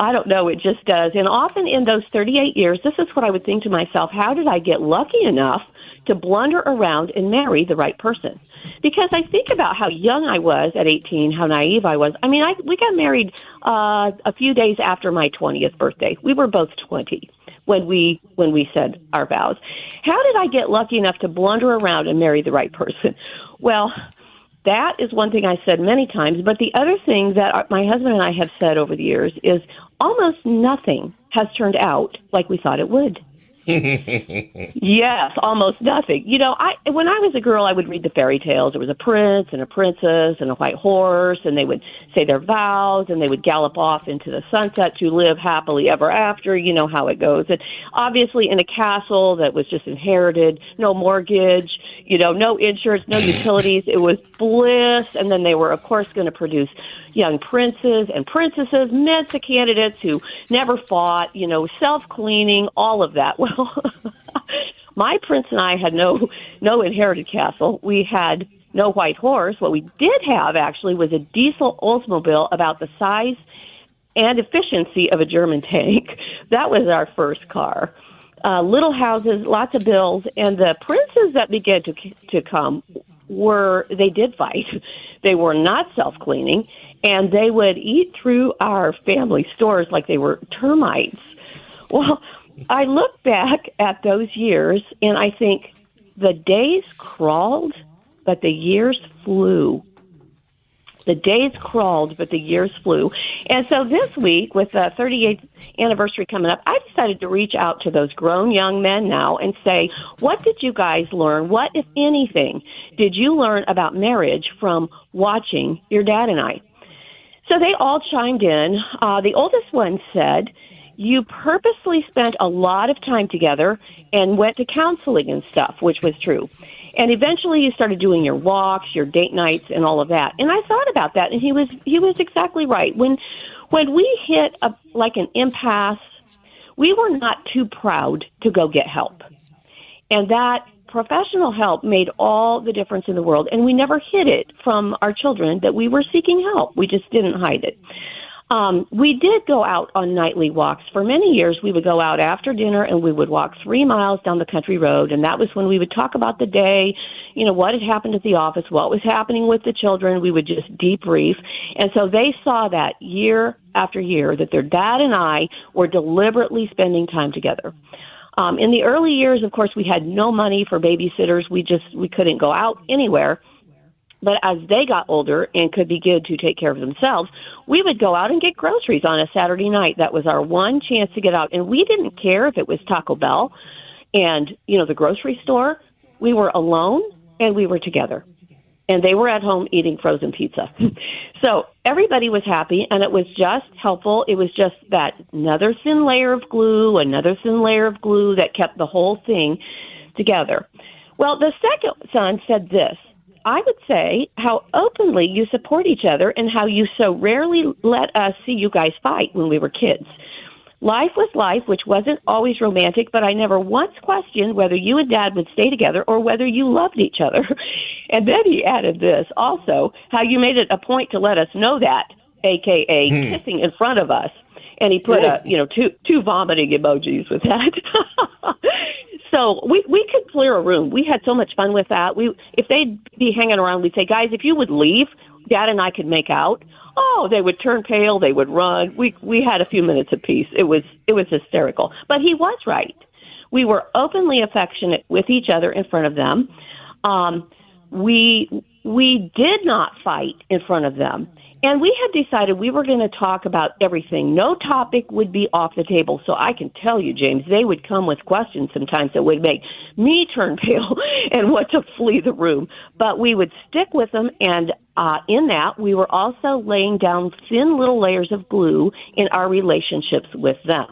I don't know. It just does. And often in those 38 years, this is what I would think to myself, how did I get lucky enough to blunder around and marry the right person? Because I think about how young I was at 18, how naive I was. I mean, we got married a few days after my 20th birthday. We were both 20 when we said our vows. How did I get lucky enough to blunder around and marry the right person? Well, that is one thing I said many times. But the other thing that my husband and I have said over the years is almost nothing has turned out like we thought it would. Yes, almost nothing. You know, when I was a girl, I would read the fairy tales. There was a prince and a princess and a white horse, and they would say their vows, and they would gallop off into the sunset to live happily ever after. You know how it goes. And obviously in a castle that was just inherited, no mortgage, no insurance, no utilities. It was bliss. And then they were, of course, going to produce young princes and princesses, mensa candidates who never fought, self-cleaning, all of that. Well, my prince and I had no inherited castle. We had no white horse. What we did have, actually, was a diesel Oldsmobile about the size and efficiency of a German tank. That was our first car. Little houses, lots of bills, and the princes that began to come they did fight. They were not self-cleaning, and they would eat through our family stores like they were termites. Well, I look back at those years, and I think the days crawled, but the years flew. The days crawled, but the years flew. And so this week, with the 38th anniversary coming up, I decided to reach out to those grown young men now and say, what did you guys learn? What, if anything, did you learn about marriage from watching your dad and I? So they all chimed in. The oldest one said, you purposely spent a lot of time together and went to counseling and stuff, which was true. And eventually you started doing your walks, your date nights, and all of that. And I thought about that, and he was exactly right. When we hit an impasse, we were not too proud to go get help. And that professional help made all the difference in the world, and we never hid it from our children that we were seeking help. We just didn't hide it. We did go out on nightly walks. For many years, we would go out after dinner and we would walk 3 miles down the country road. And that was when we would talk about the day, what had happened at the office, what was happening with the children. We would just debrief. And so they saw that year after year that their dad and I were deliberately spending time together. In the early years, of course, we had no money for babysitters. We couldn't go out anywhere. But as they got older and could begin to take care of themselves, we would go out and get groceries on a Saturday night. That was our one chance to get out. And we didn't care if it was Taco Bell and, the grocery store. We were alone and we were together. And they were at home eating frozen pizza. So everybody was happy, and it was just helpful. It was just that another thin layer of glue that kept the whole thing together. Well, the second son said this: I would say how openly you support each other and how you so rarely let us see you guys fight when we were kids. Life was life, which wasn't always romantic, but I never once questioned whether you and Dad would stay together or whether you loved each other. And then he added this also, how you made it a point to let us know that, a.k.a. kissing in front of us. And he put two vomiting emojis with that. So we could clear a room. We had so much fun with that. If they'd be hanging around, we'd say, guys, if you would leave, Dad and I could make out. Oh, they would turn pale. They would run. We had a few minutes apiece. It was hysterical. But he was right. We were openly affectionate with each other in front of them. We did not fight in front of them. And we had decided we were going to talk about everything. No topic would be off the table. So I can tell you, James, they would come with questions sometimes that would make me turn pale and want to flee the room. But we would stick with them, and in that, we were also laying down thin little layers of glue in our relationships with them.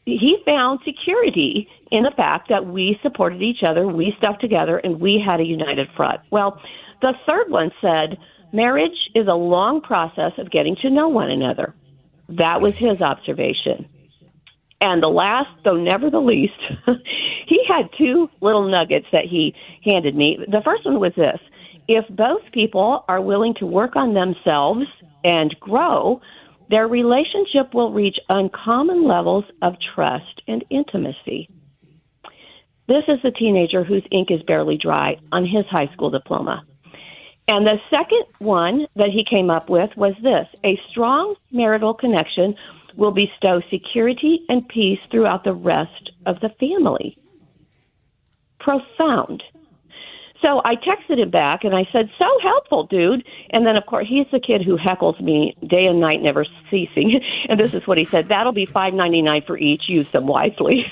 He found security in the fact that we supported each other, we stuck together, and we had a united front. Well, the third one said, marriage is a long process of getting to know one another. That was his observation. And the last, though never the least, he had 2 little nuggets that he handed me. The first one was this: if both people are willing to work on themselves and grow, their relationship will reach uncommon levels of trust and intimacy. This is the teenager whose ink is barely dry on his high school diploma. And the second one that he came up with was this: a strong marital connection will bestow security and peace throughout the rest of the family. Profound. So I texted him back and I said, so helpful, dude. And then, of course, he's the kid who heckles me day and night, never ceasing. And this is what he said: that'll be $5.99 for each. Use them wisely.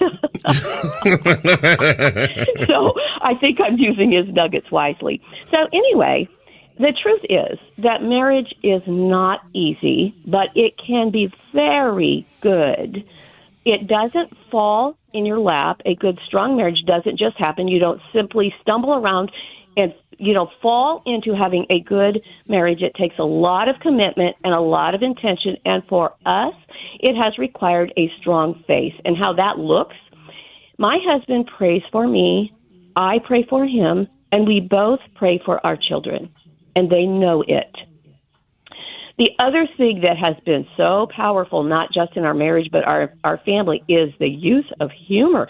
So I think I'm using his nuggets wisely. So anyway, the truth is that marriage is not easy, but it can be very good. It doesn't fall in your lap. A good, strong marriage doesn't just happen. You don't simply stumble around and, fall into having a good marriage. It takes a lot of commitment and a lot of intention. And for us, it has required a strong faith. And how that looks, my husband prays for me, I pray for him, and we both pray for our children. And they know it. The other thing that has been so powerful, not just in our marriage, but our family, is the use of humor.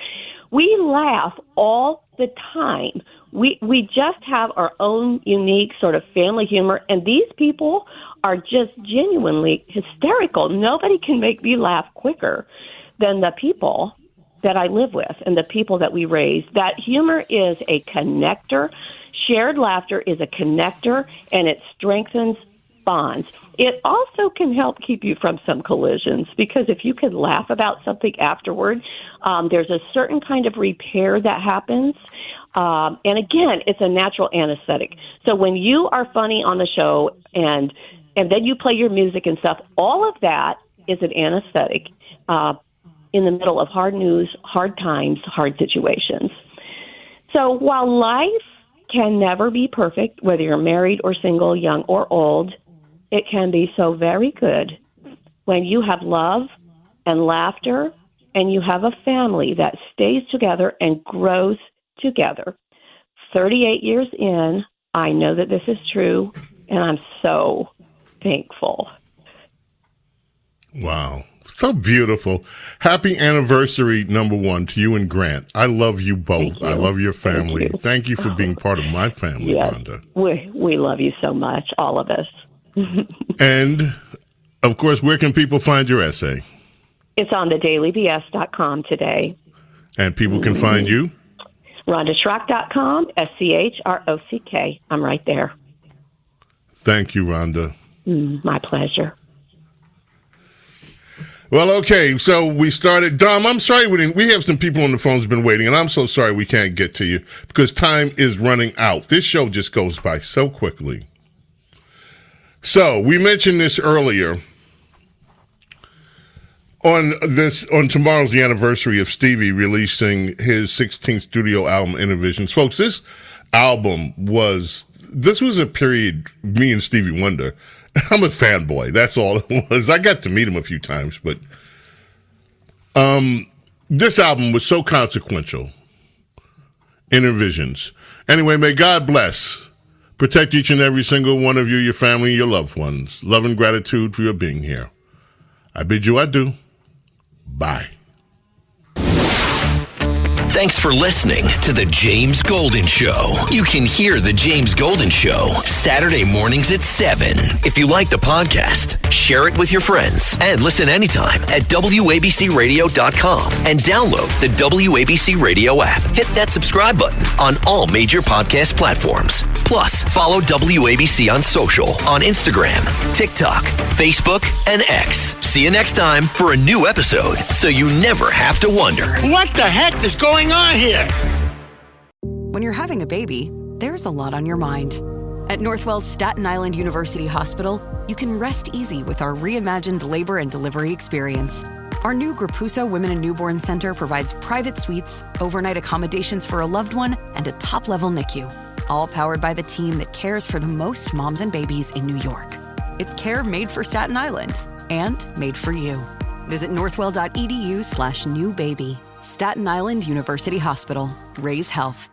We laugh all the time. We just have our own unique sort of family humor, and these people are just genuinely hysterical. Nobody can make me laugh quicker than the people that I live with and the people that we raise. That humor is a connector. Shared laughter is a connector, and it strengthens bonds. It also can help keep you from some collisions, because if you can laugh about something afterward, there's a certain kind of repair that happens. And again, it's a natural anesthetic. So when you are funny on the show and then you play your music and stuff, all of that is an anesthetic in the middle of hard news, hard times, hard situations. So while life can never be perfect, whether you're married or single, young or old, it can be so very good when you have love and laughter and you have a family that stays together and grows together. 38 years in, I know that this is true, and I'm so thankful. Wow. So beautiful. Happy anniversary, number one, to you and Grant. I love you both. I love your family. Thank you for being part of my family, Yes. Rhonda. We love you so much, all of us. And, of course, where can people find your essay? It's on thedailybs.com today. And people can find you? RhondaSchrock.com, SCHROCK. I'm right there. Thank you, Rhonda. My pleasure. Well, okay, so we started. Dom, I'm sorry we have some people on the phones who've been waiting, and I'm so sorry we can't get to you because time is running out. This show just goes by so quickly. So, we mentioned this earlier. On tomorrow's the anniversary of Stevie releasing his 16th studio album, Inner Visions. Folks, this was a period, me and Stevie Wonder. I'm a fanboy. That's all it was. I got to meet him a few times, but this album was so consequential. Inner Visions. Anyway, may God bless. Protect each and every single one of you, your family, your loved ones. Love and gratitude for your being here. I bid you adieu. Bye. Thanks for listening to The James Golden Show. You can hear The James Golden Show Saturday mornings at 7. If you like the podcast, share it with your friends and listen anytime at WABCRadio.com and download the WABC Radio app. Hit that subscribe button on all major podcast platforms. Plus, follow WABC on social on Instagram, TikTok, Facebook, and X. See you next time for a new episode so you never have to wonder. What the heck is going on here? When you're having a baby, there's a lot on your mind. At Northwell's Staten Island University Hospital, you can rest easy with our reimagined labor and delivery experience. Our new Grapuso Women and Newborn Center provides private suites, overnight accommodations for a loved one, and a top-level NICU. All powered by the team that cares for the most moms and babies in New York. It's care made for Staten Island and made for you. Visit northwell.edu/newbaby. Staten Island University Hospital. Raise health.